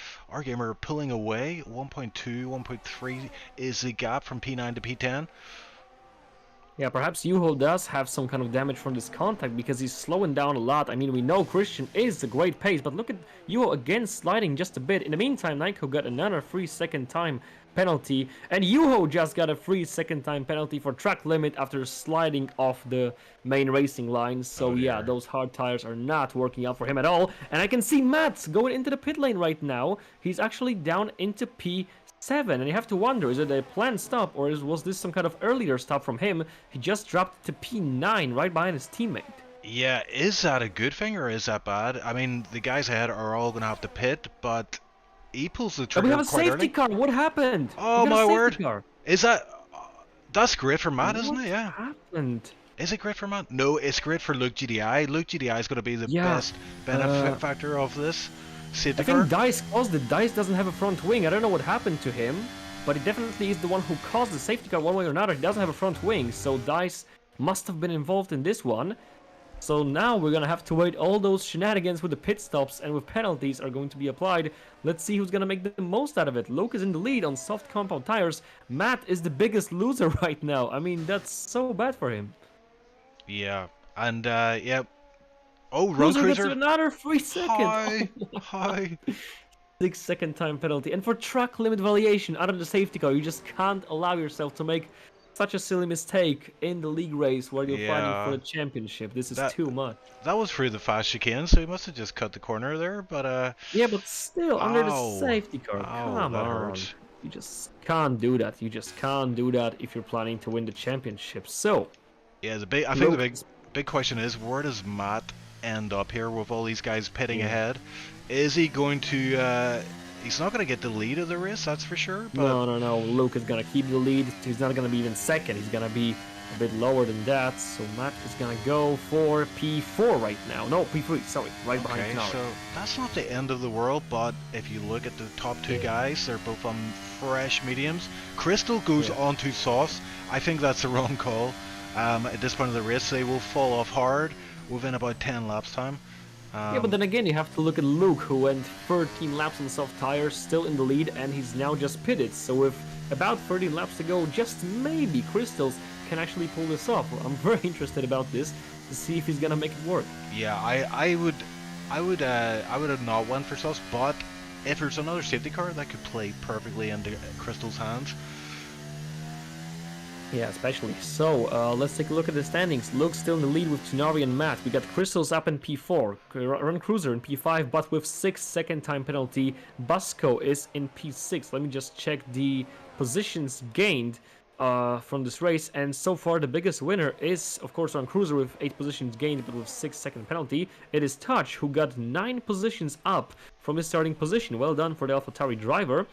gamer pulling away, 1.2, 1.3 is the gap from P9 to P10. Yeah, perhaps Yuho does have some kind of damage from this contact because he's slowing down a lot. I mean, we know Christian is a great pace, but look at Yuho again sliding just a bit. In the meantime, Naiko got another 3-second time penalty, and Yuho just got a 3-second time penalty for track limit after sliding off the main racing line. So yeah, those hard tires are not working out for him at all. And I can see Matt going into the pit lane right now. He's actually down into P7, and you have to wonder, is it a planned stop or was this some kind of earlier stop from him? He just dropped to P9 right behind his teammate. Yeah, is that a good thing or is that bad? I mean, the guys ahead are all going to have to pit, but he pulls the trigger We have a quite safety early. car. What happened? Oh We got a my safety word! car. Is that? That's great for Matt, isn't it? Yeah. What happened? Is it great for Matt? No, it's great for Luke GDI. Luke GDI is going to be the Yeah, best benefit factor of this safety I car. think Dice caused it. Dice doesn't have a front wing. I don't know what happened to him, but he definitely is the one who caused the safety car one way or another. He doesn't have a front wing, so Dice must have been involved in this one. So now we're gonna have to wait. All those shenanigans with the pit stops and with penalties are going to be applied. Let's see who's gonna make the most out of it. Luke is in the lead on soft compound tires. Matt is the biggest loser right now. I mean, that's so bad for him. Yeah, and yeah. Oh, Run Cruiser gets Cruiser. another 3 seconds. Hi, Oh, hi. 6-second time penalty. And for track limit violation out of the safety car, you just can't allow yourself to make such a silly mistake in the league race where you're fighting for the championship. This is too much. That was through the fast chicane, so he must have just cut the corner there, but Yeah, but still, under the Ow. safety car. Ow, Come that on. hurts. You just can't do that. You just can't do that if you're planning to win the championship. So, yeah, I think the big question is, where does Matt end up here with all these guys pitting ahead? Is he going to he's not going to get the lead of the race, that's for sure. But no. Luke is going to keep the lead. He's not going to be even second. He's going to be a bit lower than that. So Matt is going to go for P4 right now. No, P3, sorry. Right behind okay, Tenari. so that's not the end of the world, but if you look at the top two guys, they're both on fresh mediums. Crystal goes on to softs. I think that's the wrong call. At this point of the race, they will fall off hard within about 10 laps time. Yeah, but then again, you have to look at Luke, who went 13 laps on soft tires, still in the lead, and he's now just pitted. So with about 13 laps to go, just maybe Crystals can actually pull this off. I'm very interested about this to see if he's gonna make it work. Yeah, I would have not went for sus, but if there's another safety car that could play perfectly into Crystal's hands. Yeah, especially. So, let's take a look at the standings. Luke's still in the lead with Tenari and Matt. We got Crystals up in P4, Run Cruiser in P5, but with 6-second time penalty. Busco is in P6. Let me just check the positions gained from this race. And so far, the biggest winner is, of course, Run Cruiser with 8 positions gained, but with 6-second penalty. It is Touch, who got 9 positions up from his starting position. Well done for the AlphaTauri driver.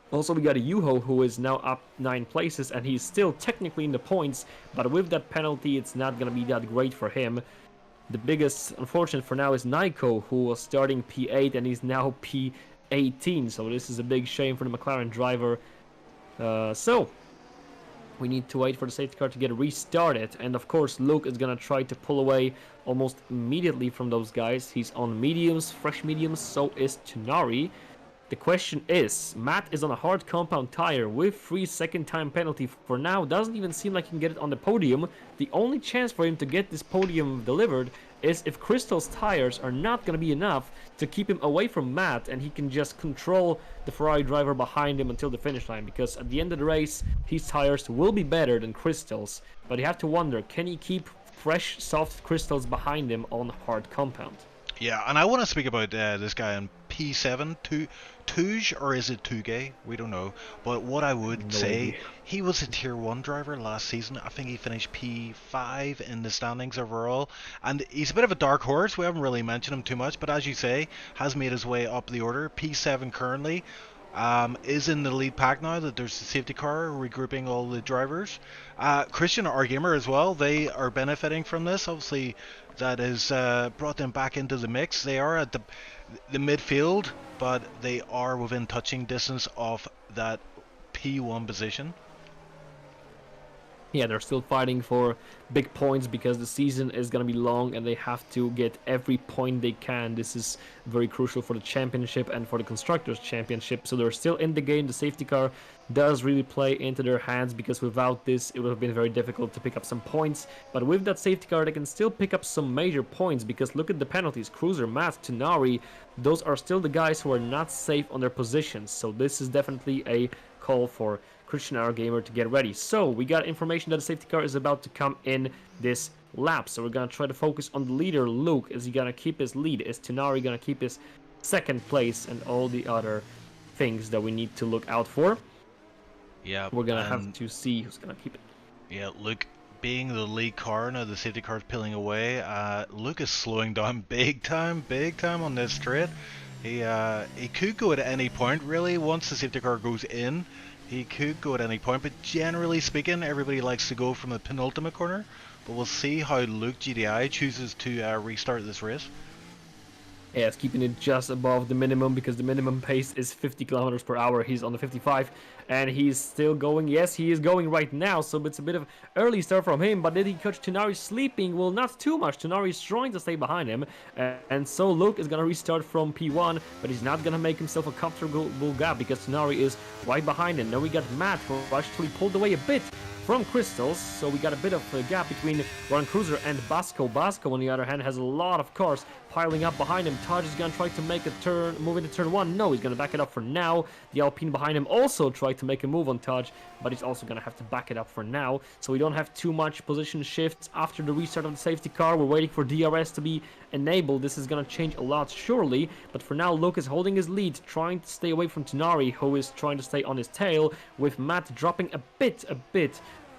Also, we got a Yuho who is now up 9 places, and he's still technically in the points, but with that penalty, it's not going to be that great for him. The biggest unfortunate for now is Naiko, who was starting P8, and he's now P18, so this is a big shame for the McLaren driver. So, we need to wait for the safety car to get restarted, and of course, Luke is going to try to pull away almost immediately from those guys. He's on mediums, fresh mediums, so is Tenari. The question is, Matt is on a hard compound tire with 3-second time penalty for now. Doesn't even seem like he can get it on the podium. The only chance for him to get this podium delivered is if Crystal's tires are not going to be enough to keep him away from Matt, and he can just control the Ferrari driver behind him until the finish line, because at the end of the race, his tires will be better than Crystal's. But you have to wonder, can he keep fresh, soft Crystals behind him on hard compound? Yeah, and I want to speak about this guy in P7, Touge or is it Touge? We don't know. But what I would No say, idea. he was a Tier 1 driver last season. I think he finished P5 in the standings overall. And he's a bit of a dark horse. We haven't really mentioned him too much. But as you say, has made his way up the order. P7 currently. Is in the lead pack now that there's the safety car regrouping all the drivers. Christian, our gamer as well, they are benefiting from this. Obviously, that has brought them back into the mix. They are at the midfield, but they are within touching distance of that P1 position. Yeah, they're still fighting for big points because the season is going to be long and they have to get every point they can. This is very crucial for the championship and for the Constructors' Championship. So they're still in the game. The safety car does really play into their hands because without this, it would have been very difficult to pick up some points. But with that safety car, they can still pick up some major points because look at the penalties. Cruiser, Matt, Tonari, those are still the guys who are not safe on their positions. So this is definitely a call for Christian, our gamer, to get ready. So we got information that the safety car is about to come in this lap. So we're gonna try to focus on the leader, Luke. Is he gonna keep his lead? Is Tonari gonna keep his second place? And all the other things that we need to look out for. Yeah, We're gonna have to see who's gonna keep it. Yeah, Luke being the lead car now, the safety car's peeling away. Luke is slowing down big time on this straight. He could go at any point really once the safety car goes in. He could go at any point, but generally speaking, everybody likes to go from the penultimate corner. But we'll see how Luke GDI chooses to restart this race. Yeah, it's keeping it just above the minimum because the minimum pace is 50 kilometers per hour. He's on the 55 and he's still going. Yes, he is going right now, so it's a bit of early start from him. But did he catch Tonari sleeping? Well, not too much. Tonari is trying to stay behind him. And so Luke is going to restart from P1, but he's not going to make himself a comfortable gap because Tonari is right behind him. Now we got Matt, who actually pulled away a bit from Crystals, so we got a bit of a gap between Ron Cruiser and Basco. Basco, on the other hand, has a lot of cars piling up behind him. Taj is gonna try to make a turn, move into turn one. No, he's gonna back it up for now. The Alpine behind him also tried to make a move on Taj, but he's also gonna have to back it up for now. So we don't have too much position shifts after the restart of the safety car. We're waiting for DRS to be enabled. This is gonna change a lot surely, but for now Luke is holding his lead, trying to stay away from Tonari, who is trying to stay on his tail, with Matt dropping a bit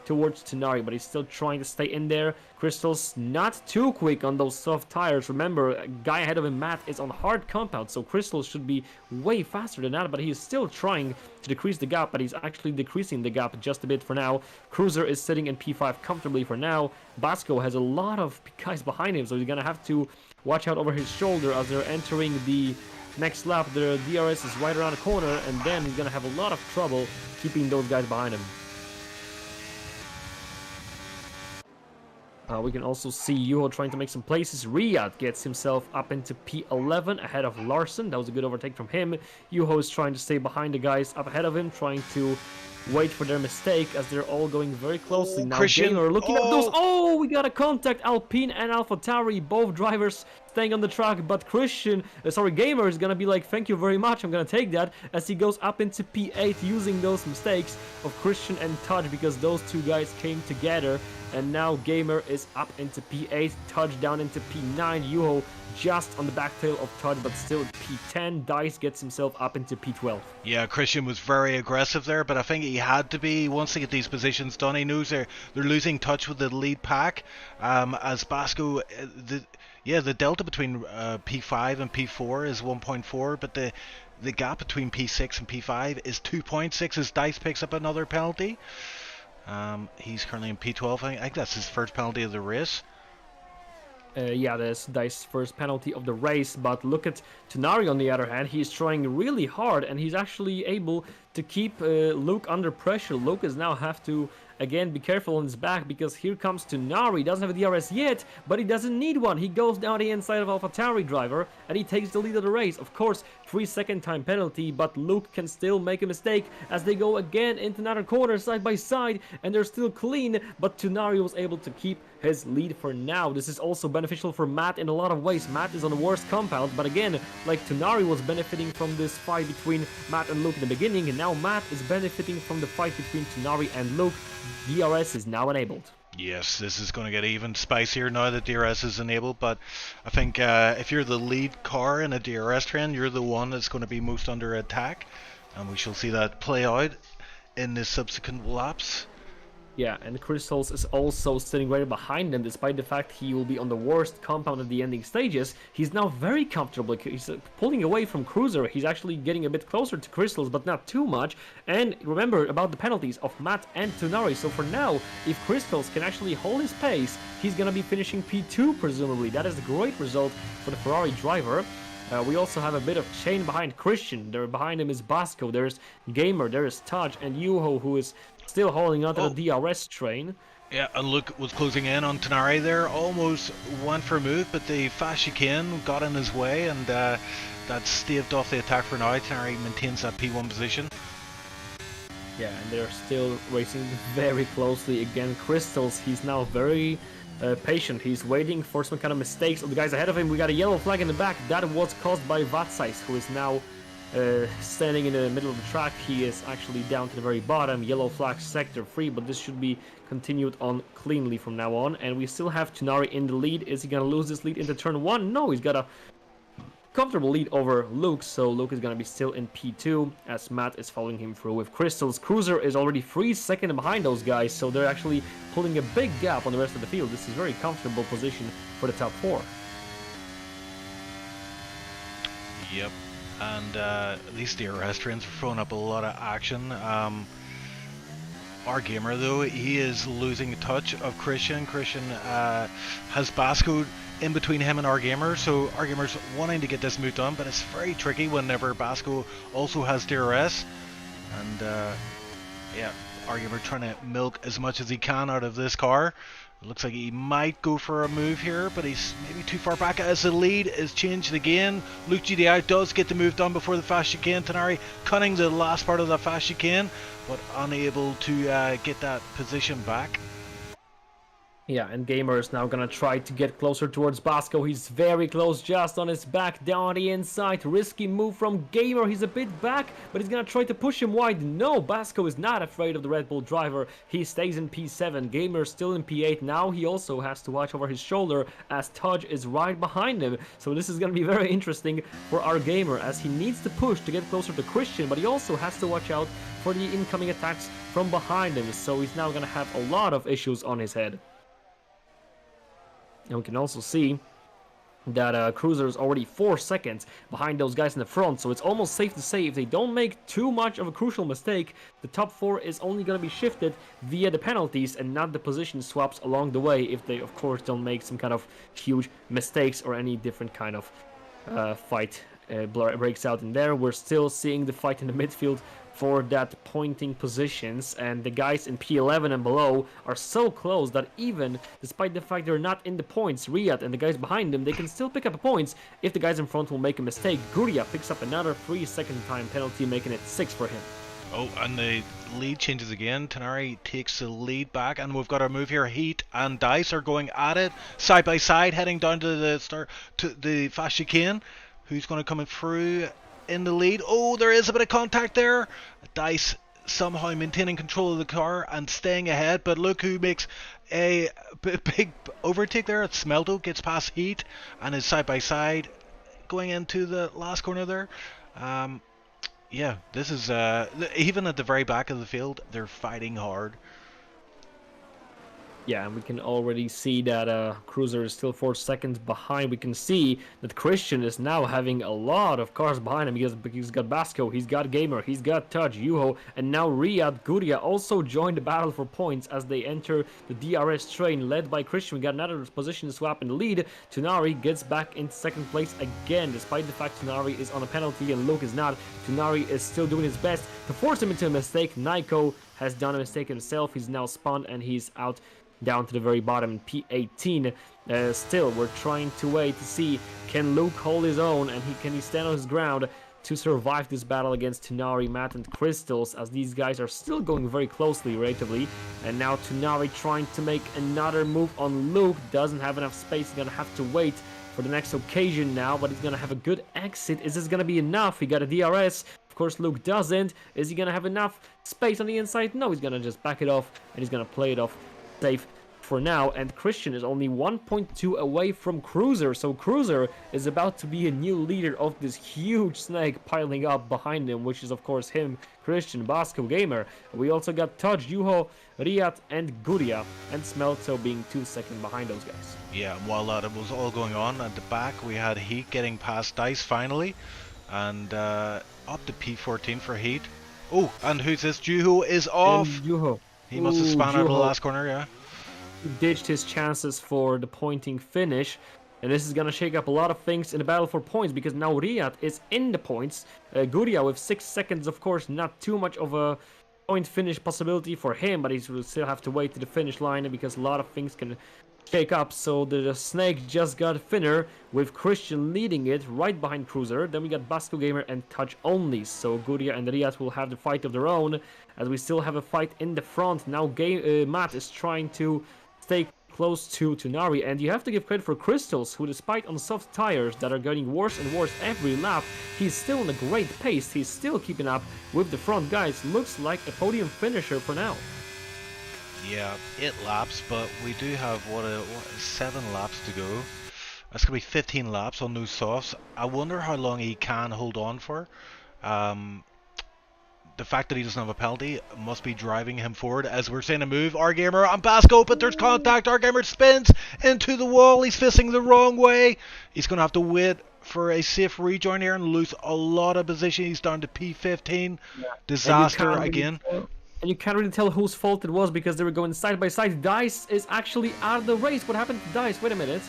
towards Tonari, but he's still trying to stay in there. Crystal's not too quick on those soft tires. Remember, a guy ahead of him, Matt, is on hard compound, so Crystal should be way faster than that, but he's still trying to decrease the gap, but he's actually decreasing the gap just a bit for now. Cruiser is sitting in P5 comfortably for now. Basco has a lot of guys behind him, so he's gonna have to watch out over his shoulder as they're entering the next lap. The DRS is right around the corner, and then he's gonna have a lot of trouble keeping those guys behind him. We can also see Yuho trying to make some places. Riyadh gets himself up into P11 ahead of Larson. That was a good overtake from him. Yuho is trying to stay behind the guys up ahead of him, trying to wait for their mistake as they're all going very closely. Now Christian, Gamer looking at those. Oh, we got a contact. Alpine and AlphaTauri, both drivers staying on the track, but Christian, Gamer is gonna be like, thank you very much, I'm gonna take that, as he goes up into P8 using those mistakes of Christian and Tudge because those two guys came together. And now Gamer is up into P8, Tudge down into P9, Yuho just on the back tail of Tudge, but still at P10. Dice gets himself up into P12. Yeah, Christian was very aggressive there, but I think he had to be, once they get these positions done. He knows they're losing touch with the lead pack, as Basco, the delta between P5 and P4 is 1.4, but the gap between P6 and P5 is 2.6 as Dice picks up another penalty. He's currently in P12. I think that's his first penalty of the race. Yeah, that's Dice's first penalty of the race, but look at Tonari on the other hand. He's trying really hard and he's actually able to keep Luke under pressure. Luke is now have to again be careful on his back because here comes Tonari. He doesn't have a DRS yet, but he doesn't need one. He goes down the inside of AlphaTauri driver and he takes the lead of the race. Of course, 3-second time penalty, but Luke can still make a mistake as they go again into another corner side by side and they're still clean, but Tonari was able to keep his lead for now. This is also beneficial for Matt in a lot of ways. Matt is on the worst compound, but again, like Tonari was benefiting from this fight between Matt and Luke in the beginning, and now Matt is benefiting from the fight between Tonari and Luke. DRS is now enabled. Yes, this is going to get even spicier now that DRS is enabled, but I think if you're the lead car in a DRS trend, you're the one that's going to be most under attack, and we shall see that play out in the subsequent laps. Yeah, and Crystals is also sitting right behind him, despite the fact he will be on the worst compound at the ending stages. He's now very comfortable. He's pulling away from Cruiser. He's actually getting a bit closer to Crystals, but not too much. And remember about the penalties of Matt and Tunari. So for now, if Crystals can actually hold his pace, he's gonna be finishing P2 presumably. That is a great result for the Ferrari driver. We also have a bit of chain behind Christian. There behind him is Basco, there's Gamer, there is Taj, and Yuho, who is still holding onto the DRS train. Yeah, and Luke was closing in on Tenari there, almost went for a move, but the fast chicane got in his way, and that staved off the attack for now. Tenari maintains that P1 position. Yeah, and they're still racing very closely again. Crystals, he's now very patient. He's waiting for some kind of mistakes of the guys ahead of him. We got a yellow flag in the back. That was caused by Vatsais, who is now standing in the middle of the track. He is actually down to the very bottom. Yellow flag sector free, but this should be continued on cleanly from now on. And we still have Tunari in the lead. Is he gonna lose this lead into turn 1? No, he's got a comfortable lead over Luke, so Luke is gonna be still in P2 as Matt is following him through with Crystals. Cruiser is already 3 seconds behind those guys, so they're actually pulling a big gap on the rest of the field. This is a very comfortable position for the top 4. Yep, and these DRS trains are throwing up a lot of action. Our gamer though, he is losing touch of Christian. Christian has Basco in between him and our gamer, so our gamer's wanting to get this moved on, but it's very tricky whenever Basco also has DRS. And yeah, our gamer trying to milk as much as he can out of this car. It looks like he might go for a move here, but he's maybe too far back as the lead is changed again. Luke GDI does get the move done before the fast chicane. Tenari cutting the last part of that fast chicane, but unable to get that position back. Yeah, and Gamer is now gonna try to get closer towards Basco. He's very close, just on his back, down the inside. Risky move from Gamer. He's a bit back, but he's gonna try to push him wide. No, Basco is not afraid of the Red Bull driver. He stays in P7. Gamer still in P8. Now he also has to watch over his shoulder as Tudge is right behind him. So this is gonna be very interesting for our Gamer as he needs to push to get closer to Christian, but he also has to watch out for the incoming attacks from behind him. So he's now gonna have a lot of issues on his head. And we can also see that Cruiser is already 4 seconds behind those guys in the front, so it's almost safe to say if they don't make too much of a crucial mistake, the top 4 is only going to be shifted via the penalties and not the position swaps along the way, if they of course don't make some kind of huge mistakes or any different kind of fight breaks out in there. We're still seeing the fight in the midfield for that pointing positions, and the guys in P11 and below are so close that even despite the fact they're not in the points, Riyad and the guys behind them, they can still pick up points if the guys in front will make a mistake. Guria picks up another 3-second time penalty, making it 6 for him. Oh, and the lead changes again. Tenari takes the lead back, and we've got our move here. Heat and Dice are going at it side by side, heading down to the start to the fast chicane. Who's going to come through in the lead? Oh, there is a bit of contact there. Dice somehow maintaining control of the car and staying ahead, but look who makes a big overtake there. It's Smelto, gets past Heat and is side by side going into the last corner there. Yeah, this is even at the very back of the field, they're fighting hard. Yeah, and we can already see that Cruiser is still 4 seconds behind. We can see that Christian is now having a lot of cars behind him. He's got Basco, he's got Gamer, he's got Tudge, Yuho, and now Riyad Guria also joined the battle for points as they enter the DRS train led by Christian. We got another position swap in the lead. Tunari gets back in second place again, despite the fact Tunari is on a penalty and Luke is not. Tunari is still doing his best to force him into a mistake. Naiko has done a mistake himself. He's now spun and he's out down to the very bottom in P18. Still, we're trying to wait to see, can Luke hold his own and can he stand on his ground to survive this battle against Tunari, Matt, and Crystals, as these guys are still going very closely relatively. And now Tunari trying to make another move on Luke, doesn't have enough space. He's gonna have to wait for the next occasion now, but he's gonna have a good exit. Is this gonna be enough? He got a DRS. Of course, Luke doesn't. Is he gonna have enough space on the inside? No, he's gonna just back it off and he's gonna play it off safe for now, and Christian is only 1.2 away from Cruiser, so Cruiser is about to be a new leader of this huge snake piling up behind him, which is of course him, Christian, Basco Gamer. We also got Taj, Juho, Riyad, and Guria, and Smelto being 2 seconds behind those guys. Yeah, and while that was all going on at the back, we had Heat getting past Dice finally, and up to P14 for Heat. Oh, and who's this? Juho is off. And Juho. He must have spun out of the Juho last corner, yeah. ditched his chances for the pointing finish. And this is going to shake up a lot of things in the battle for points, because now Riyad is in the points. Guria with 6 seconds, of course, not too much of a point finish possibility for him, but he will still have to wait to the finish line because a lot of things can shake up. So the snake just got thinner with Christian leading it right behind Cruiser. Then we got Basco Gamer and Touch only. So Guria and Riyad will have the fight of their own, as we still have a fight in the front. Now Matt is trying to stay close to Nari, and you have to give credit for Crystals, who despite on soft tires that are getting worse and worse every lap, he's still on a great pace. He's still keeping up with the front guys. Looks like a podium finisher for now. Yeah, 8 laps, but we do have what 7 laps to go. That's gonna be 15 laps on those softs. I wonder how long he can hold on for. The fact that he doesn't have a penalty must be driving him forward, as we're seeing a move. Gamer on Basco, but there's contact. Gamer spins into the wall. He's facing the wrong way. He's going to have to wait for a safe rejoin here and lose a lot of position. He's down to P15. Yeah. Disaster again. And you can't really tell whose fault it was, because they were going side by side. Dice is actually out of the race. What happened to Dice? Wait a minute.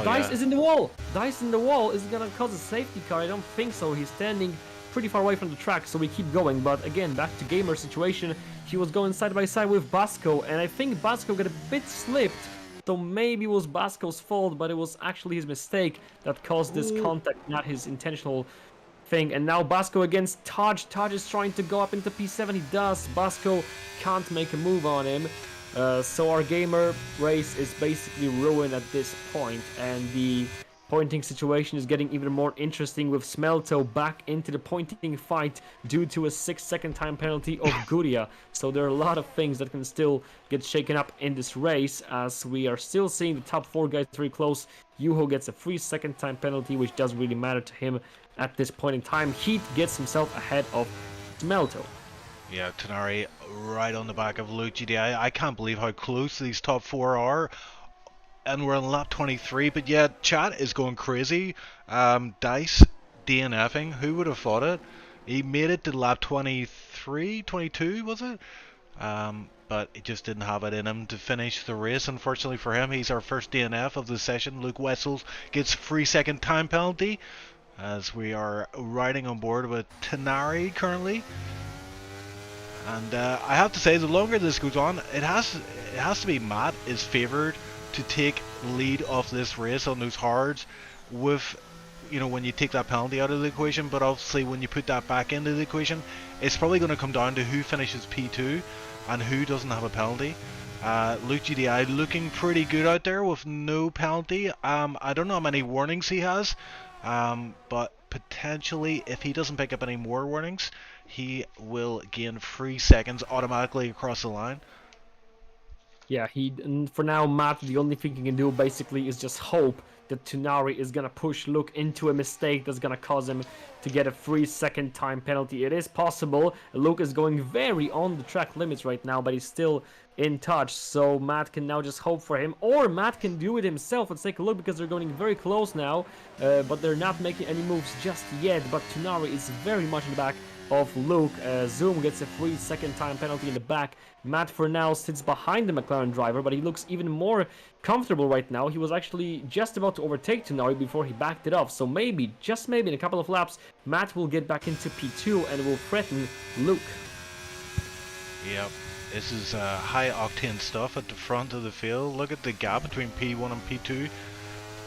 Dice is in the wall. Dice in the wall is going to cause a safety car. I don't think so. He's standing pretty far away from the track, so we keep going. But again, back to Gamer's situation. He was going side by side with Basco, and I think Basco got a bit slipped, so maybe it was Basco's fault, but it was actually his mistake that caused this contact, not his intentional thing. And now Basco against Taj. Taj is trying to go up into P7. He does. Basco can't make a move on him. So our Gamer race is basically ruined at this point, and the pointing situation is getting even more interesting, with Smelto back into the pointing fight due to a 6-second time penalty of Guria. So there are a lot of things that can still get shaken up in this race, as we are still seeing the top 4 guys very close. Juho gets a 3-second time penalty, which doesn't really matter to him at this point in time. Heat gets himself ahead of Smelto. Yeah, Tanari right on the back of Luke GDI. I can't believe how close these top 4 are. And we're on lap 23, but yeah, chat is going crazy. Dice DNFing, who would have thought it? He made it to lap 23, 22 was it? But he just didn't have it in him to finish the race. Unfortunately for him, he's our first DNF of the session. Luke Wessels gets 3-second time penalty, as we are riding on board with Tanari currently. And I have to say, the longer this goes on, it has to be Matt is favoured to take lead off this race on those hards, with, you know, when you take that penalty out of the equation. But obviously when you put that back into the equation, it's probably going to come down to who finishes P2 and who doesn't have a penalty. Luke GDI looking pretty good out there with no penalty. I don't know how many warnings he has, but potentially if he doesn't pick up any more warnings, he will gain 3 seconds automatically across the line. Yeah, for now, Matt, the only thing he can do basically is just hope that Tunari is going to push Luke into a mistake that's going to cause him to get a 3-second time penalty. It is possible. Luke is going very on the track limits right now, but he's still in touch. So Matt can now just hope for him, or Matt can do it himself. Let's take a look, because they're going very close now, but they're not making any moves just yet. But Tunari is very much in the back of Luke. Zoom gets a 3-second time penalty in the back. Matt for now sits behind the McLaren driver, but he looks even more comfortable right now. He was actually just about to overtake Tunari before he backed it off. So maybe, just maybe, in a couple of laps, Matt will get back into P2 and will threaten Luke. Yep, this is high octane stuff at the front of the field. Look at the gap between P1 and P2.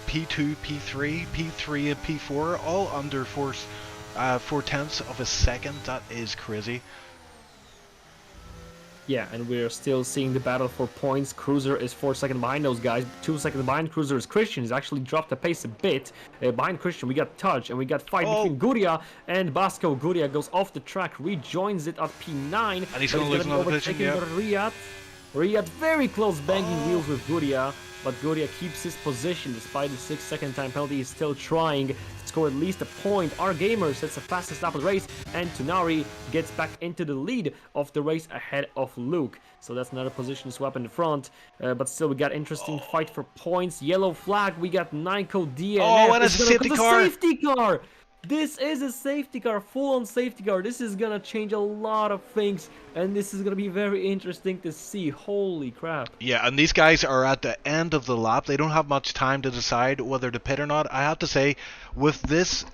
P2, P3, P3 and P4, all under 4/10 of a second. That is crazy. Yeah, and we're still seeing the battle for points. Cruiser is 4 seconds behind those guys. 2 seconds behind Cruiser is Christian. He's actually dropped the pace a bit. Behind Christian, we got Touch, and we got fight between Guria and Basco. Guria goes off the track, rejoins it at P9. And he's going to lose another position, yeah. Riyad. Riyad very close banking wheels with Guria, but Guria keeps his position despite the 6-second time penalty. He's still trying to score at least a point. Our gamer sets the fastest lap of the race, and Tunari gets back into the lead of the race ahead of Luke. So that's another position swap in the front, but still we got interesting fight for points. Yellow flag, we got Nyko DNF. Oh, and it's a safety car! Safety car! This is a safety car, full-on safety car. This is gonna change a lot of things, and this is gonna be very interesting to see. Holy crap. Yeah, and these guys are at the end of the lap. They don't have much time to decide whether to pit or not. I have to say, with this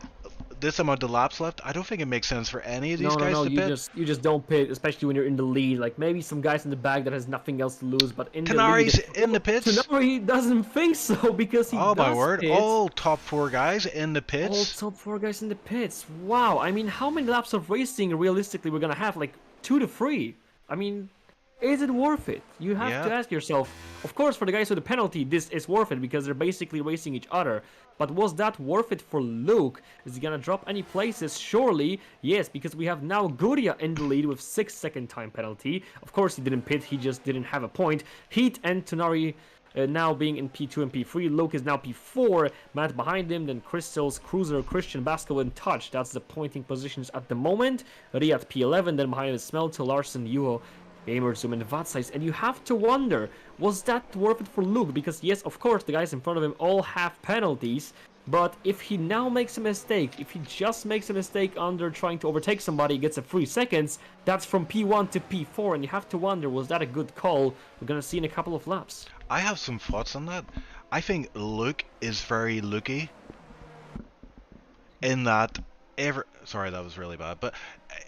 amount of laps left, I don't think it makes sense for any of these guys to pit. You just don't pit, especially when you're in the lead. Like maybe some guys in the back that has nothing else to lose, but in Tanari's the lead, in the pits. Tanari doesn't think so because he Oh my does word! pit. All top 4 guys in the All pits. top 4 guys in the pits. Wow. I mean, how many laps of racing realistically we're gonna have? Like 2 to 3. I mean, is it worth it? You have to ask yourself. Of course, for the guys with the penalty, this is worth it because they're basically racing each other. But was that worth it for Luke? Is he gonna drop any places? Surely, yes, because we have now Guria in the lead with 6-second time penalty. Of course, he didn't pit, he just didn't have a point. Heat and Tunari now being in P2 and P3. Luke is now P4. Matt behind him, then Crystals, Cruiser, Christian, Basco, and Touch. That's the pointing positions at the moment. Riyad P11, then behind him is Smelter, Larson, Yuho, Gamerzoom, and Vatsize. And you have to wonder, was that worth it for Luke? Because yes, of course, the guys in front of him all have penalties. But if he now makes a mistake, if he just makes a mistake under trying to overtake somebody, gets a 3 seconds, that's from P1 to P4, and you have to wonder, was that a good call? We're gonna see in a couple of laps. I have some thoughts on that. I think Luke is very Lukey in that sorry, that was really bad, but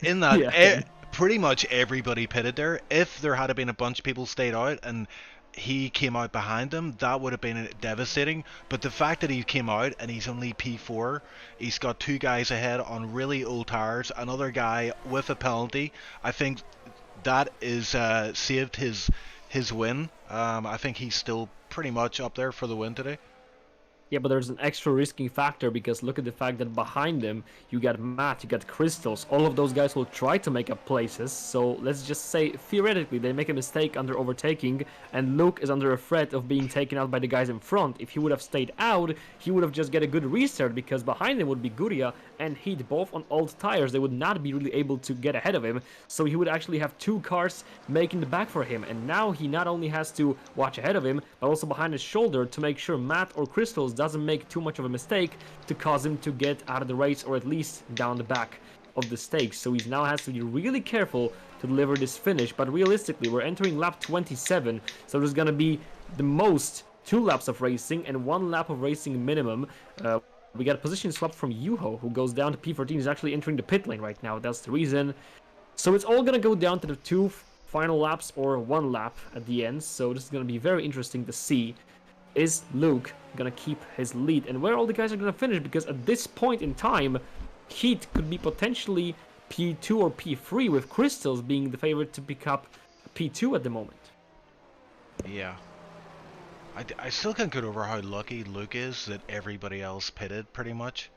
in that pretty much everybody pitted there. If there had been a bunch of people stayed out and he came out behind him, that would have been devastating. But the fact that he came out and he's only P4, he's got 2 guys ahead on really old tires, another guy with a penalty, I think that is saved his win. I think he's still pretty much up there for the win today. Yeah, but there's an extra risking factor because look at the fact that behind them you got Matt, you got Crystals. All of those guys will try to make up places. So let's just say theoretically they make a mistake under overtaking and Luke is under a threat of being taken out by the guys in front. If he would have stayed out, he would have just get a good restart because behind him would be Guria and Heat, both on old tires. They would not be really able to get ahead of him. So he would actually have 2 cars making the back for him. And now he not only has to watch ahead of him, but also behind his shoulder to make sure Matt or Crystals doesn't make too much of a mistake to cause him to get out of the race or at least down the back of the stakes. So he now has to be really careful to deliver this finish. But realistically, we're entering lap 27, so there's gonna be the most 2 laps of racing and 1 lap of racing minimum. We got a position swap from Yuho, who goes down to P14. He's actually entering the pit lane right now. That's the reason. So it's all gonna go down to the 2 final laps or 1 lap at the end. So this is gonna be very interesting to see. Is Luke gonna keep his lead and where all the guys are gonna finish? Because at this point in time, Heat could be potentially P2 or P3 with Crystals being the favorite to pick up P2 at the moment. Yeah. I still can't get over how lucky Luke is that everybody else pitted pretty much.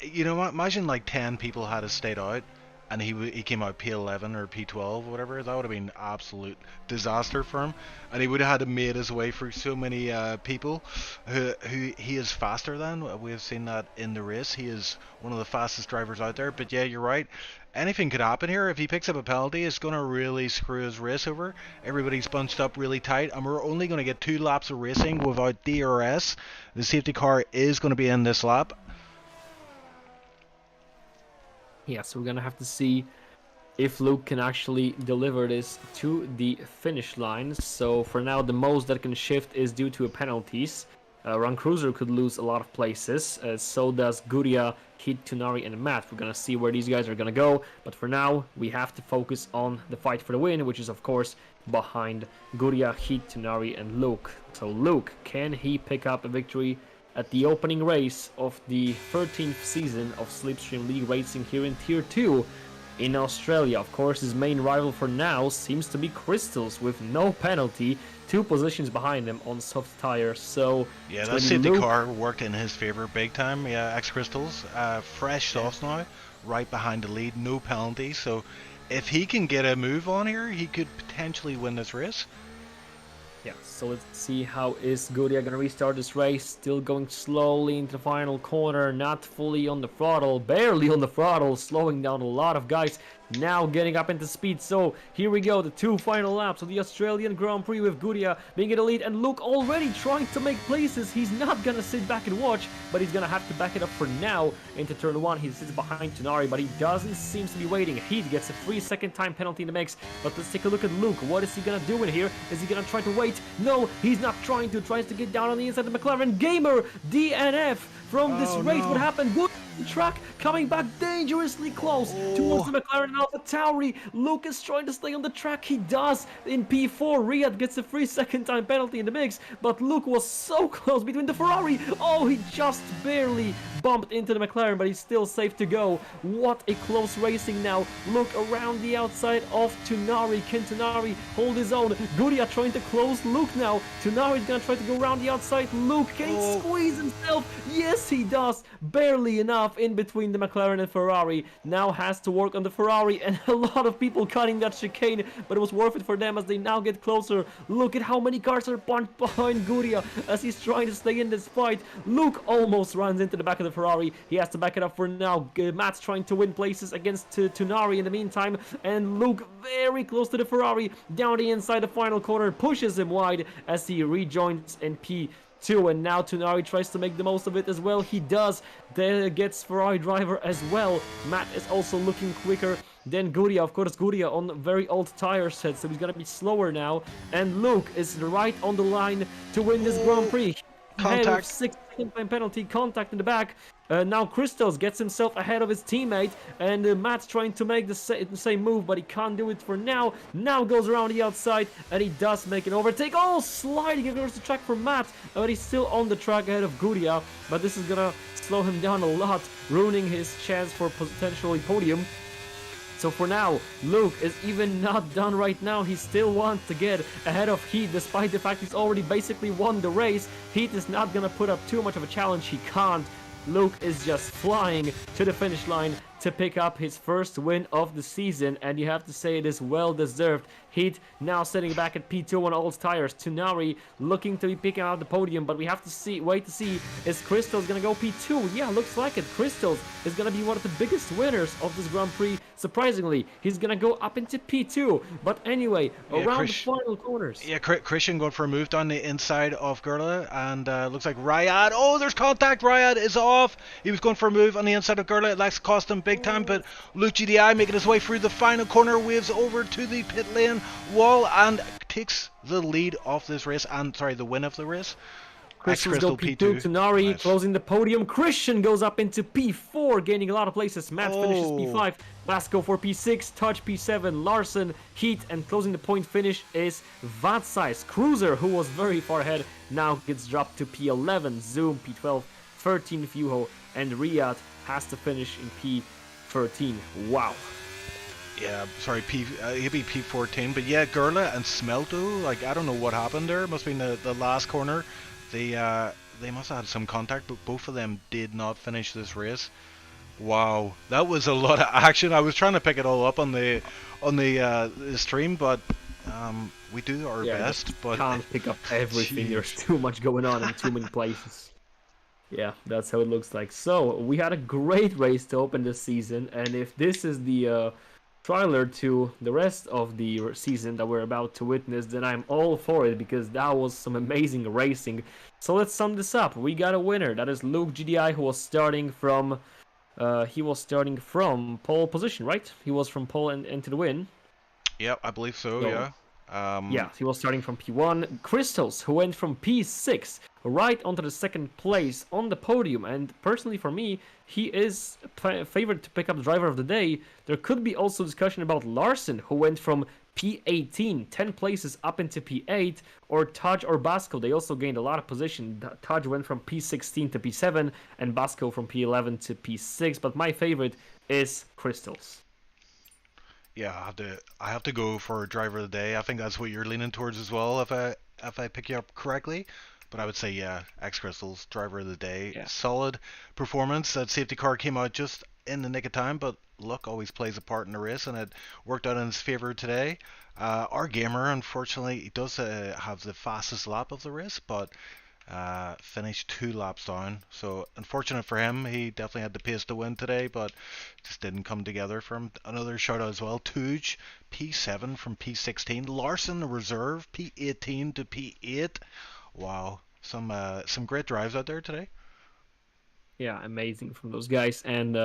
You know, imagine like 10 people had stayed out and he came out P11 or P12 whatever. That would have been absolute disaster for him, and he would have had to made his way through so many people who he is faster than. We have seen that in the race. He is one of the fastest drivers out there. But yeah, you're right, anything could happen here. If he picks up a penalty, it's going to really screw his race over. Everybody's bunched up really tight, and we're only going to get 2 laps of racing without DRS. The safety car is going to be in this lap. Yeah, so we're gonna have to see if Luke can actually deliver this to the finish line. So for now, the most that can shift is due to penalties. Run Cruiser could lose a lot of places. So does Guria, Heat, Tunari, and Matt. We're gonna see where these guys are gonna go. But for now, we have to focus on the fight for the win, which is of course behind Guria, Heat, Tunari, and Luke. So Luke, can he pick up a victory at the opening race of the 13th season of Slipstream League Racing here in Tier 2 in Australia? Of course, his main rival for now seems to be Crystals with no penalty, 2 positions behind him on soft tires. So yeah, that safety car worked in his favor big time. Yeah, Crystals, fresh softs now, right behind the lead, no penalty. So if he can get a move on here, he could potentially win this race. Yeah, so let's see how is Guria gonna restart this race. Still going slowly into the final corner, not fully on the throttle, barely on the throttle, slowing down a lot of guys. Now getting up into speed. So here we go, the 2 final laps of the Australian Grand Prix with Guria being in the lead, and Luke already trying to make places. He's not gonna sit back and watch, but he's gonna have to back it up for now into turn 1. He sits behind Tonari, but he doesn't seem to be waiting. He gets a 3-second time penalty in the mix. But let's take a look at Luke. What is he gonna do in here? Is he gonna try to wait? No, he's not trying to. Tries to get down on the inside of the McLaren. Gamer DNF from this race. No. What happened? Good track coming back dangerously close towards the McLaren and AlphaTauri. Luke is trying to stay on the track. He does in P4. Riyadh gets a 3-second time penalty in the mix, but Luke was so close between the Ferrari. Oh, he just barely bumped into the McLaren, but he's still safe to go. What a close racing now. Look around the outside of Tonari. Can Tonari hold his own? Guria trying to close Luke now. Tonari's gonna try to go around the outside. Luke, can he squeeze himself? Yes, he does. Barely enough in between the McLaren and Ferrari. Now has to work on the Ferrari, and a lot of people cutting that chicane, but it was worth it for them as they now get closer. Look at how many cars are bumped behind Guria as he's trying to stay in this fight. Luke almost runs into the back of the Ferrari. He has to back it up for now. Matt's trying to win places against Tonari in the meantime, and Luke very close to the Ferrari down the inside the final corner, pushes him wide as he rejoins in P2, and now Tonari tries to make the most of it as well. He does. There gets Ferrari driver as well. Matt is also looking quicker than Guria. Of course, Guria on very old tire set, so he's gonna be slower now. And Luke is right on the line to win this Grand Prix. Contact. 6-second time penalty, contact in the back. Now Christos gets himself ahead of his teammate, and Matt's trying to make the same move, but he can't do it for now. Now goes around the outside, and he does make an overtake. Oh, sliding across the track for Matt, but he's still on the track ahead of Guria, but this is gonna slow him down a lot, ruining his chance for potentially podium. So for now, Luke is even not done right now. He still wants to get ahead of Heat, despite the fact he's already basically won the race. Heat is not gonna put up too much of a challenge. He can't. Luke is just flying to the finish line to pick up his first win of the season, and you have to say it is well deserved. Heat now sitting back at P2 on old tires. Tonari looking to be picking out the podium, but we have to wait to see, is Crystals gonna go P2? Yeah, looks like it. Crystals is gonna be one of the biggest winners of this Grand Prix. Surprisingly, he's gonna go up into P2. But anyway, around the final corners. Yeah, Christian going for a move down the inside of Gurla, and looks like Riyadh. Oh, there's contact. Riyadh is off. He was going for a move on the inside of Gurla. It likes to cost him big time, but Luke GDI making his way through the final corner, waves over to the pit lane wall and takes the lead of this race, and sorry, the win of the race. Crystals go P2, Tonari Nice. closing the podium. Christian goes up into P4, gaining a lot of places. Matt finishes P5, Vasco for P6, Touch P7, Larson, Heat, and closing the point finish is Vatsai's Cruiser, who was very far ahead, now gets dropped to P11, Zoom P12, 13 Fuho, and Riyadh has to finish in P13. Wow. Yeah, sorry, he'd be P14, but yeah, Gurla and Smelto, like, I don't know what happened there. It must have been the last corner. They must have had some contact, but both of them did not finish this race. Wow, that was a lot of action. I was trying to pick it all up on the stream, but we do our best. But can't pick up everything. There's too much going on in too many places. Yeah, that's how it looks like. So we had a great race to open this season, and if this is the trailer to the rest of the season that we're about to witness, then I'm all for it, because that was some amazing racing. So let's sum this up. We got a winner. That is Luke GDI, who was starting from pole position, right? He was from pole and into the win. yeah, I believe so. Yeah. Yeah, he was starting from P1. Crystals, who went from P6 right onto the second place on the podium, and personally for me, he is favored to pick up the driver of the day. There could be also discussion about Larson, who went from P18, 10 places up into P8, or Taj or Basco. They also gained a lot of position. Taj went from P16 to P7, and Basco from P11 to P6, but my favorite is Crystals. Yeah, I have to go for driver of the day. I think that's what you're leaning towards as well, if I pick you up correctly. But I would say, yeah, X Crystals, driver of the day. Yeah. Solid performance. That safety car came out just in the nick of time, but luck always plays a part in the race, and it worked out in his favor today. Our gamer, unfortunately, he does have the fastest lap of the race, but finished 2 laps down. So unfortunate for him, he definitely had the pace to win today, but just didn't come together for him. Another shout out as well, Tuj, P7 from P16, Larson the reserve, P18 to P8. Wow, some great drives out there today. Yeah, amazing from those guys, and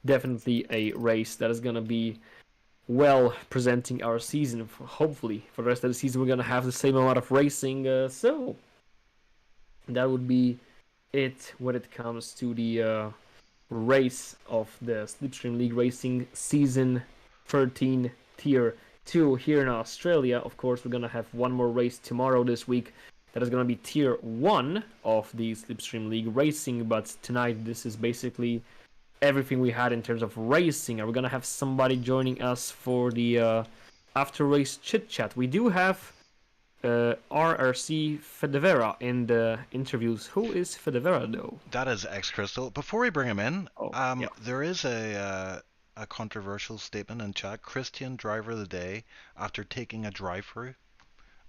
definitely a race that is gonna be well presenting our season. Hopefully, for the rest of the season, we're gonna have the same amount of racing. So that would be it when it comes to the race of the Slipstream League Racing Season 13 Tier 2 here in Australia. Of course, we're gonna have one more race tomorrow this week. That is gonna be Tier 1 of the Slipstream League Racing. But tonight, this is basically everything we had in terms of racing. Are we gonna have somebody joining us for the after race chit chat? We do have RRC Fedevera in the interviews. Who is Fedevera though? That is X Crystal. Before we bring him in, Oh, yeah. there is a controversial statement in chat. Christian driver of the day after taking a drive-through.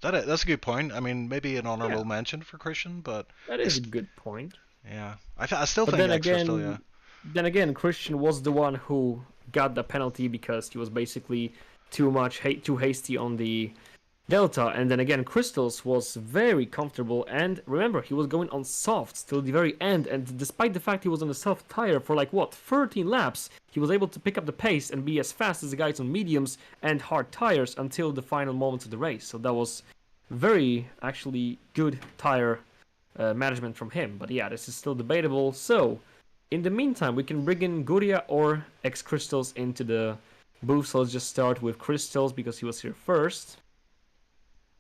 That's a good point. I mean, maybe an honorable mention for Christian, but That is a good point. yeah, I still But think then X Crystal. Yeah. again, Christian was the one who got the penalty because he was basically too hasty on the Delta, and then again, Crystals was very comfortable, and remember, he was going on softs till the very end, and despite the fact he was on a soft tire for 13 laps, he was able to pick up the pace and be as fast as the guys on mediums and hard tires until the final moments of the race. So that was very, actually, good tire management from him. But yeah, this is still debatable. So, in the meantime, we can bring in Guria or X Crystals into the booth. So let's just start with Crystals because he was here first.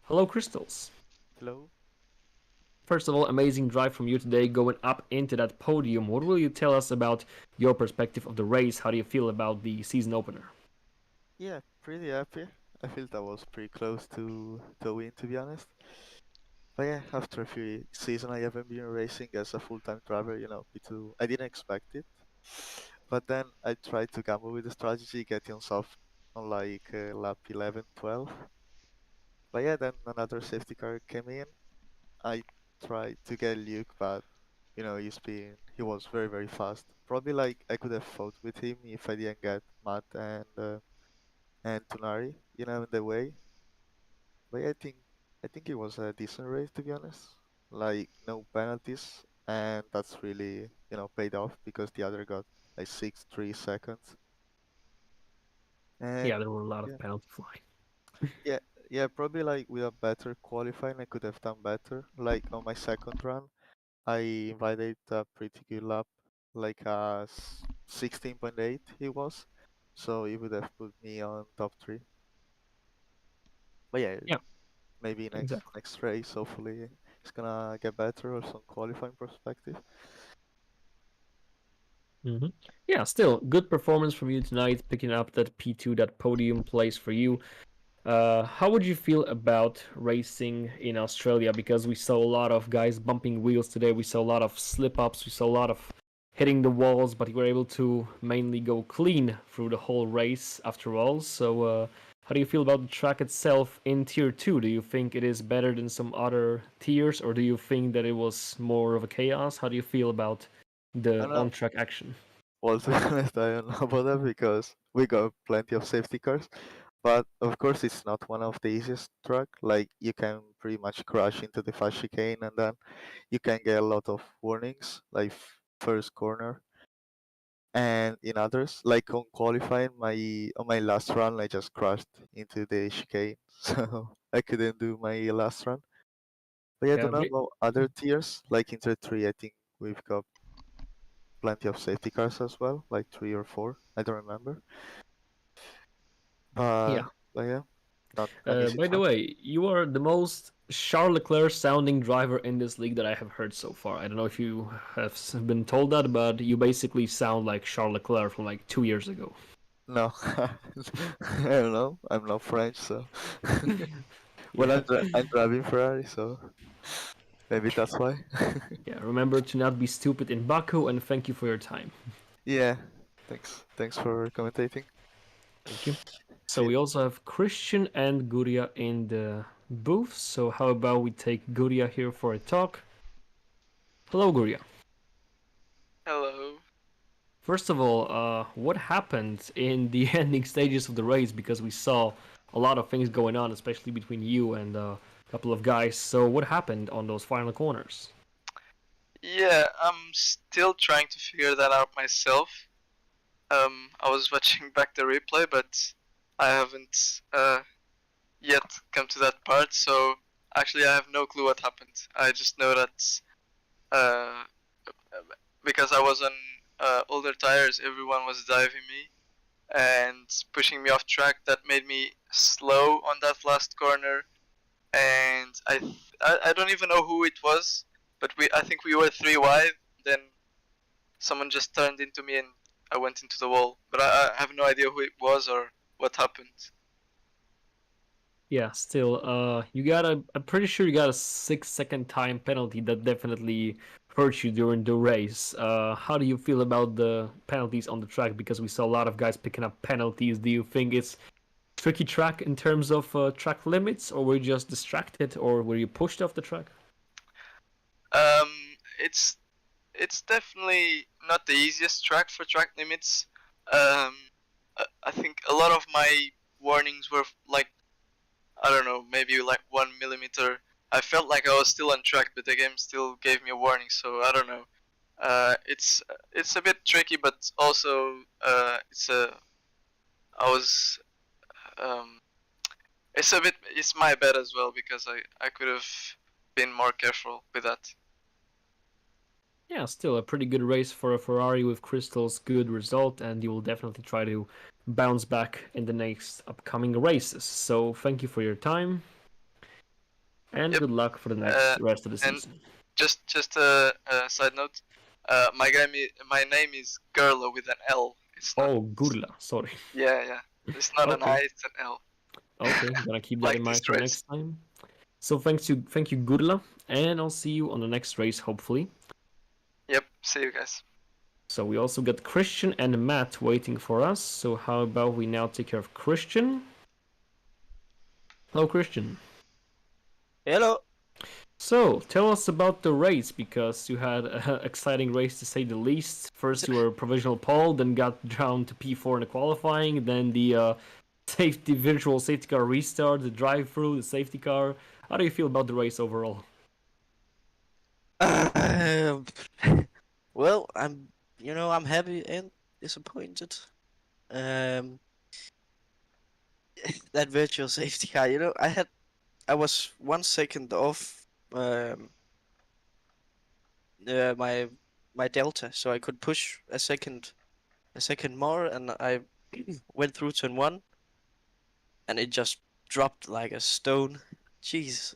Hello, Crystals. Hello. First of all, amazing drive from you today going up into that podium. What will you tell us about your perspective of the race? How do you feel about the season opener? Yeah, pretty happy. I feel that was pretty close to win, to be honest. But yeah, after a few seasons I haven't been racing as a full-time driver, I didn't expect it. But then I tried to gamble with the strategy, getting on soft on lap 11, 12. But yeah, then another safety car came in. I tried to get Luke, but he was very very fast. Probably I could have fought with him if I didn't get Matt and Tunari, in the way. But yeah, I think it was a decent race, to be honest. Like no penalties, and that's really paid off because the other got like 3 seconds. And Yeah, there were a lot of yeah, penalty flying. yeah, yeah. Probably with a better qualifying, I could have done better. Like on my second run, I invited a pretty good lap, like 16.8 it was, so it would have put me on top 3. But yeah, Yeah, maybe next exactly. next race, hopefully it's gonna get better or some qualifying perspective. Yeah, still good performance from you tonight, picking up that P2, that podium place for you. How would you feel about racing in Australia? Because we saw a lot of guys bumping wheels today. We saw a lot of slip ups. We saw a lot of hitting the walls, but you were able to mainly go clean through the whole race after all. So, how do you feel about the track itself in Tier 2? Do you think it is better than some other tiers, or do you think that it was more of a chaos? How do you feel about I the don't know. on track action? Well, to be honest, I don't know about that because we got plenty of safety cars. But of course, it's not one of the easiest track. Like you can pretty much crash into the fast chicane, and then you can get a lot of warnings, like first corner. And in others, like on qualifying, on my last run, I just crashed into the chicane, so I couldn't do my last run. But yeah, I Yeah, don't know about other tiers. Like in tier 3, I think we've got plenty of safety cars as well, like 3 or 4. I don't remember. But yeah. but yeah, not an easy By the track. way, you are the most Charles Leclerc sounding driver in this league that I have heard so far. I don't know if you have been told that, but you basically sound like Charles Leclerc from 2 years ago. No, I don't know. I'm not French, so well, Yeah, I'm driving Ferrari, so maybe that's why. yeah. Remember to not be stupid in Baku, and thank you for your time. Yeah. Thanks for commentating. Thank you. So we also have Christian and Guria in the booth. So how about we take Guria here for a talk? Hello, Guria. Hello. First of all, what happened in the ending stages of the race? Because we saw a lot of things going on, especially between you and a couple of guys. So what happened on those final corners? Yeah, I'm still trying to figure that out myself. I was watching back the replay, but I haven't yet come to that part. So actually, I have no clue what happened. I just know that uh, because I was on older tires, everyone was diving me and pushing me off track. That made me slow on that last corner, and I don't even know who it was, but I think we were 3 wide. Then someone just turned into me and I went into the wall. But I have no idea who it was or what happened. Yeah, still, I'm pretty sure you got a 6 second time penalty that definitely hurt you during the race. How do you feel about the penalties on the track? Because we saw a lot of guys picking up penalties. Do you think it's tricky track in terms of track limits, or were you just distracted, or were you pushed off the track? Um, it's it's definitely not the easiest track for track limits. I think a lot of my warnings were like, I don't know, maybe like 1 millimeter. I felt like I was still on track, but the game still gave me a warning. So I don't know. It's a bit tricky, but also it's a I was um, it's my bad as well because I could have been more careful with that. Yeah, still a pretty good race for a Ferrari with Crystal's good result, and you will definitely try to bounce back in the next upcoming races. So thank you for your time, and Yep. good luck for the next rest of the And season. just a side note, my name is Gerlo with an L. It's not. Oh, Gurla, sorry. Yeah. It's not an Okay. I, it's an L. Okay, gonna keep that in Like mind this for race. next time. So thank you, Gurla, and I'll see you on the next race, hopefully. Yep. See you guys. So we also got Christian and Matt waiting for us. So how about we now take care of Christian? Hello, Christian. Hello. So tell us about the race, because you had an exciting race to say the least. First you were provisional pole, then got down to P4 in the qualifying, then the virtual safety car restart, the drive-through, the safety car. How do you feel about the race overall? Um, well, I'm happy and disappointed. Um, that virtual safety car, I was 1 second off my delta, so I could push a second more, and I went through turn one, and it just dropped like a stone. Jeez.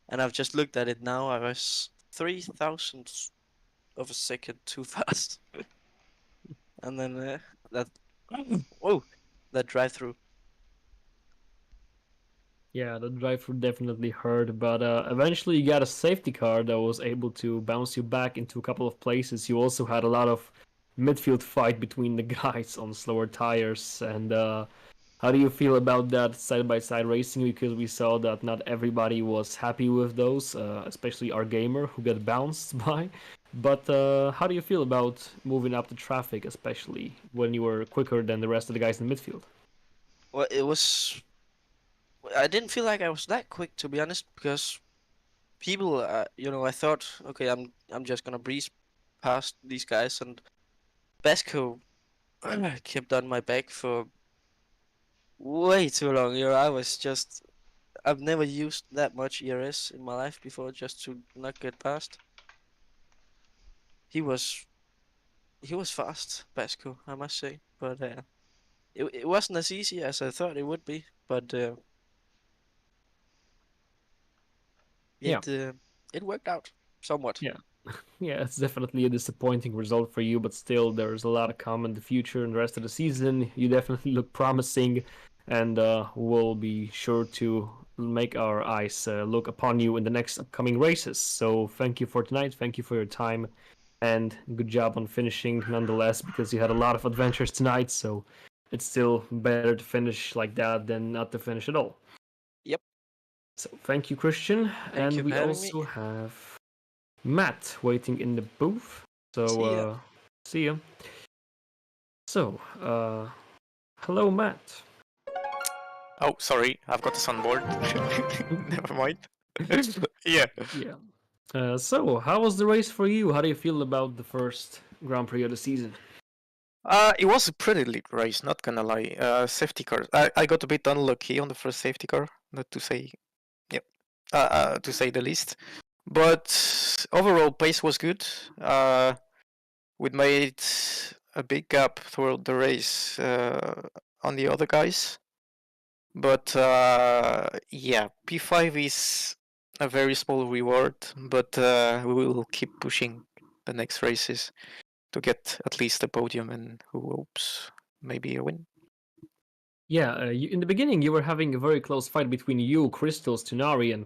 And I've just looked at it now. I was 3,000th of a second too fast. And then that whoa, that drive through. Yeah, the drive-through definitely hurt, but eventually you got a safety car that was able to bounce you back into a couple of places. You also had a lot of midfield fight between the guys on slower tires, and how do you feel about that side-by-side racing? Because we saw that not everybody was happy with those, especially our gamer who got bounced by. But how do you feel about moving up the traffic, especially when you were quicker than the rest of the guys in the midfield? Well, I didn't feel like I was that quick, to be honest, because people, I thought, okay, I'm just gonna breeze past these guys, and Basco kept on my back for way too long. I've never used that much ERS in my life before just to not get past. He was he was fast, Basco, I must say, but it wasn't as easy as I thought it would be, but Yeah. it worked out somewhat. Yeah. Yeah, it's definitely a disappointing result for you, but still, there's a lot to come in the future and the rest of the season. You definitely look promising, and we'll be sure to make our eyes look upon you in the next upcoming races. So, thank you for tonight. Thank you for your time, and good job on finishing nonetheless, because you had a lot of adventures tonight, so it's still better to finish like that than not to finish at all. Yep. So thank you, Christian. Thank And you we for having me. also have Matt waiting in the booth. So See ya. see you. So, hello, Matt. Oh, sorry, I've got this on board. Never mind. Yeah. Yeah. So, how was the race for you? How do you feel about the first Grand Prix of the season? It was a pretty lit race, not gonna lie. Safety car. I got a bit unlucky on the first safety car, not to say, yep, to say the least. But overall, pace was good. We made a big gap throughout the race on the other guys. But yeah, P5 is a very small reward, but we will keep pushing the next races to get at least a podium and who hopes maybe a win. Yeah, in the beginning, you were having a very close fight between you, Crystals, Tunari, and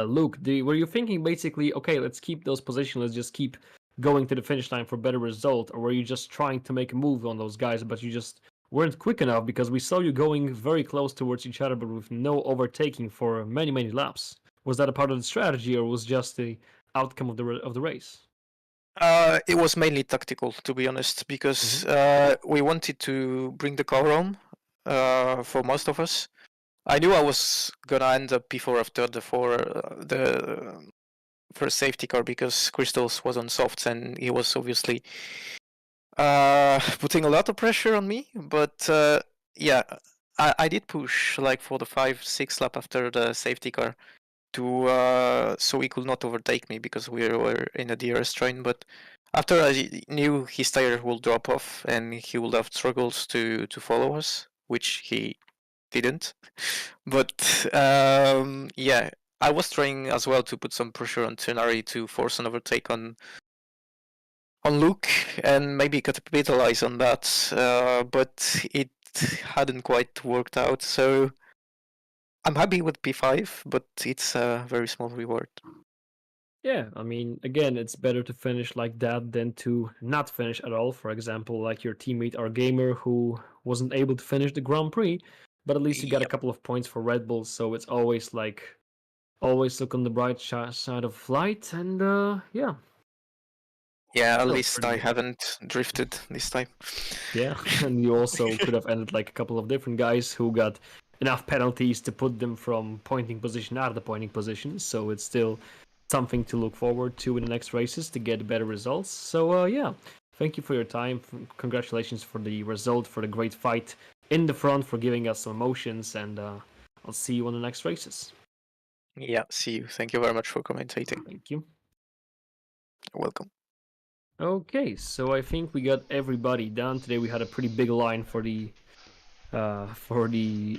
Luke. Were you thinking basically, okay, let's keep those positions, let's just keep going to the finish line for better result, or were you just trying to make a move on those guys, but you just weren't quick enough because we saw you going very close towards each other, but with no overtaking for many laps? Was that a part of the strategy, or was just the outcome of the race? It was mainly tactical, to be honest, because we wanted to bring the car home for most of us. I knew I was gonna end up before after the first safety car because Crystals was on softs and he was obviously putting a lot of pressure on me. But yeah, I did push like for the 5-6 lap after the safety car to so he could not overtake me because we were in a DRS train. But after I knew his tire will drop off and he would have struggles to follow us, which he didn't. But yeah, I was trying as well to put some pressure on Tenari to force an overtake on Luke and maybe capitalize on that, but it hadn't quite worked out. So I'm happy with P5, but it's a very small reward. Yeah, I mean, again, it's better to finish like that than to not finish at all. For example, like your teammate, our gamer, who wasn't able to finish the Grand Prix, but at least you got a couple of points for Red Bull. So it's always like, always look on the bright side of light, and yeah. Yeah, at Still least pretty I good. haven't drifted this time. Yeah, and you also could have ended like a couple of different guys who got enough penalties to put them from pointing position out of the pointing position. So it's still something to look forward to in the next races to get better results. So yeah, thank you for your time. Congratulations for the result, for the great fight in the front, for giving us some emotions, and I'll see you on the next races. Yeah, see you. Thank you very much for commentating. Thank you. You're welcome. Okay, so I think we got everybody done today. We had a pretty big line for the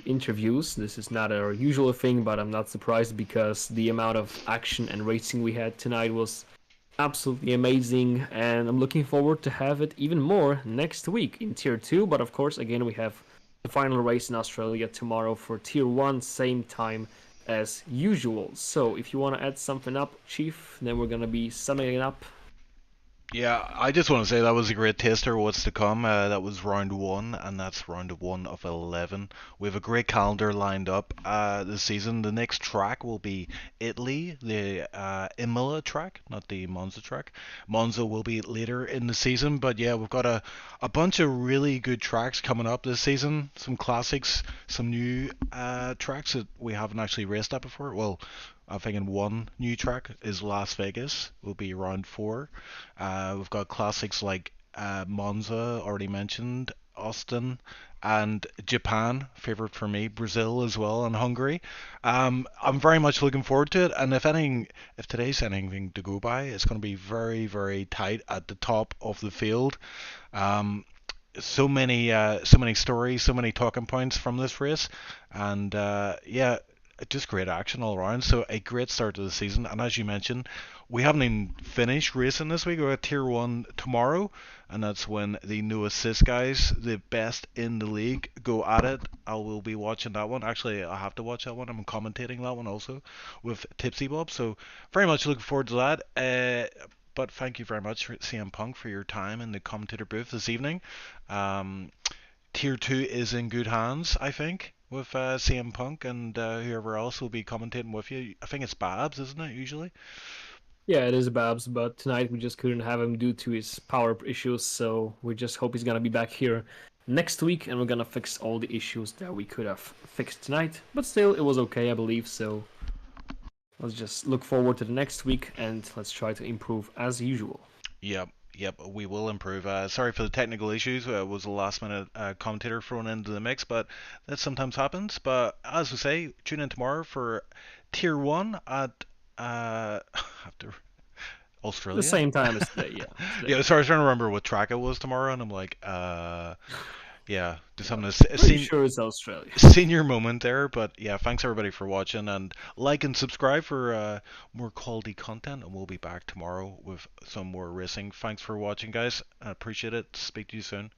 interviews. This is not our usual thing, but I'm not surprised because the amount of action and racing we had tonight was absolutely amazing, and I'm looking forward to have it even more next week in Tier 2. But of course, again, we have the final race in Australia tomorrow for Tier 1, same time as usual. So if you want to add something up, Chief, then we're going to be summing it up. Yeah, I just want to say that was a great taster of what's to come. That was round 1, and that's round 1 of 11. We have a great calendar lined up this season. The next track will be Italy, the Imola track, not the Monza track. Monza will be later in the season, but yeah, we've got a bunch of really good tracks coming up this season. Some classics, some new tracks that we haven't actually raced at before. Well, I think in one new track is Las Vegas, will be round 4. We've got classics like Monza, already mentioned, Austin, and Japan, favorite for me, Brazil as well, and Hungary. I'm very much looking forward to it, and if today's anything to go by, it's going to be very tight at the top of the field. So many stories, so many talking points from this race, and yeah, just great action all around. So a great start to the season, and as you mentioned, we haven't even finished racing this week. We're at Tier 1 tomorrow, and that's when the new assist guys, the best in the league, go at it. I will be watching that one. Actually, I have to watch that one. I'm commentating that one also with Tipsy Bob, so very much looking forward to that. but thank you very much, CM Punk, for your time in the commentator booth this evening. Um, Tier 2 is in good hands, I think, with CM Punk and whoever else will be commentating with you. I think it's Babs, isn't it, usually? Yeah, it is Babs, but tonight we just couldn't have him due to his power issues, so we just hope he's gonna be back here next week and we're gonna fix all the issues that we could have fixed tonight. But still, it was okay, I believe, so let's just look forward to the next week and let's try to improve as usual. Yep, we will improve. Sorry for the technical issues. It was a last minute commentator thrown into the mix, but that sometimes happens. But as we say, tune in tomorrow for Tier 1 at after Australia. The same time as today, yeah. Yeah, sorry, I was trying to remember what track it was tomorrow, and I'm like, yeah, just having a Pretty sure it's Australia. senior moment there. But yeah, thanks everybody for watching, and like and subscribe for more quality content, and we'll be back tomorrow with some more racing. Thanks for watching, guys. I appreciate it. Speak to you soon.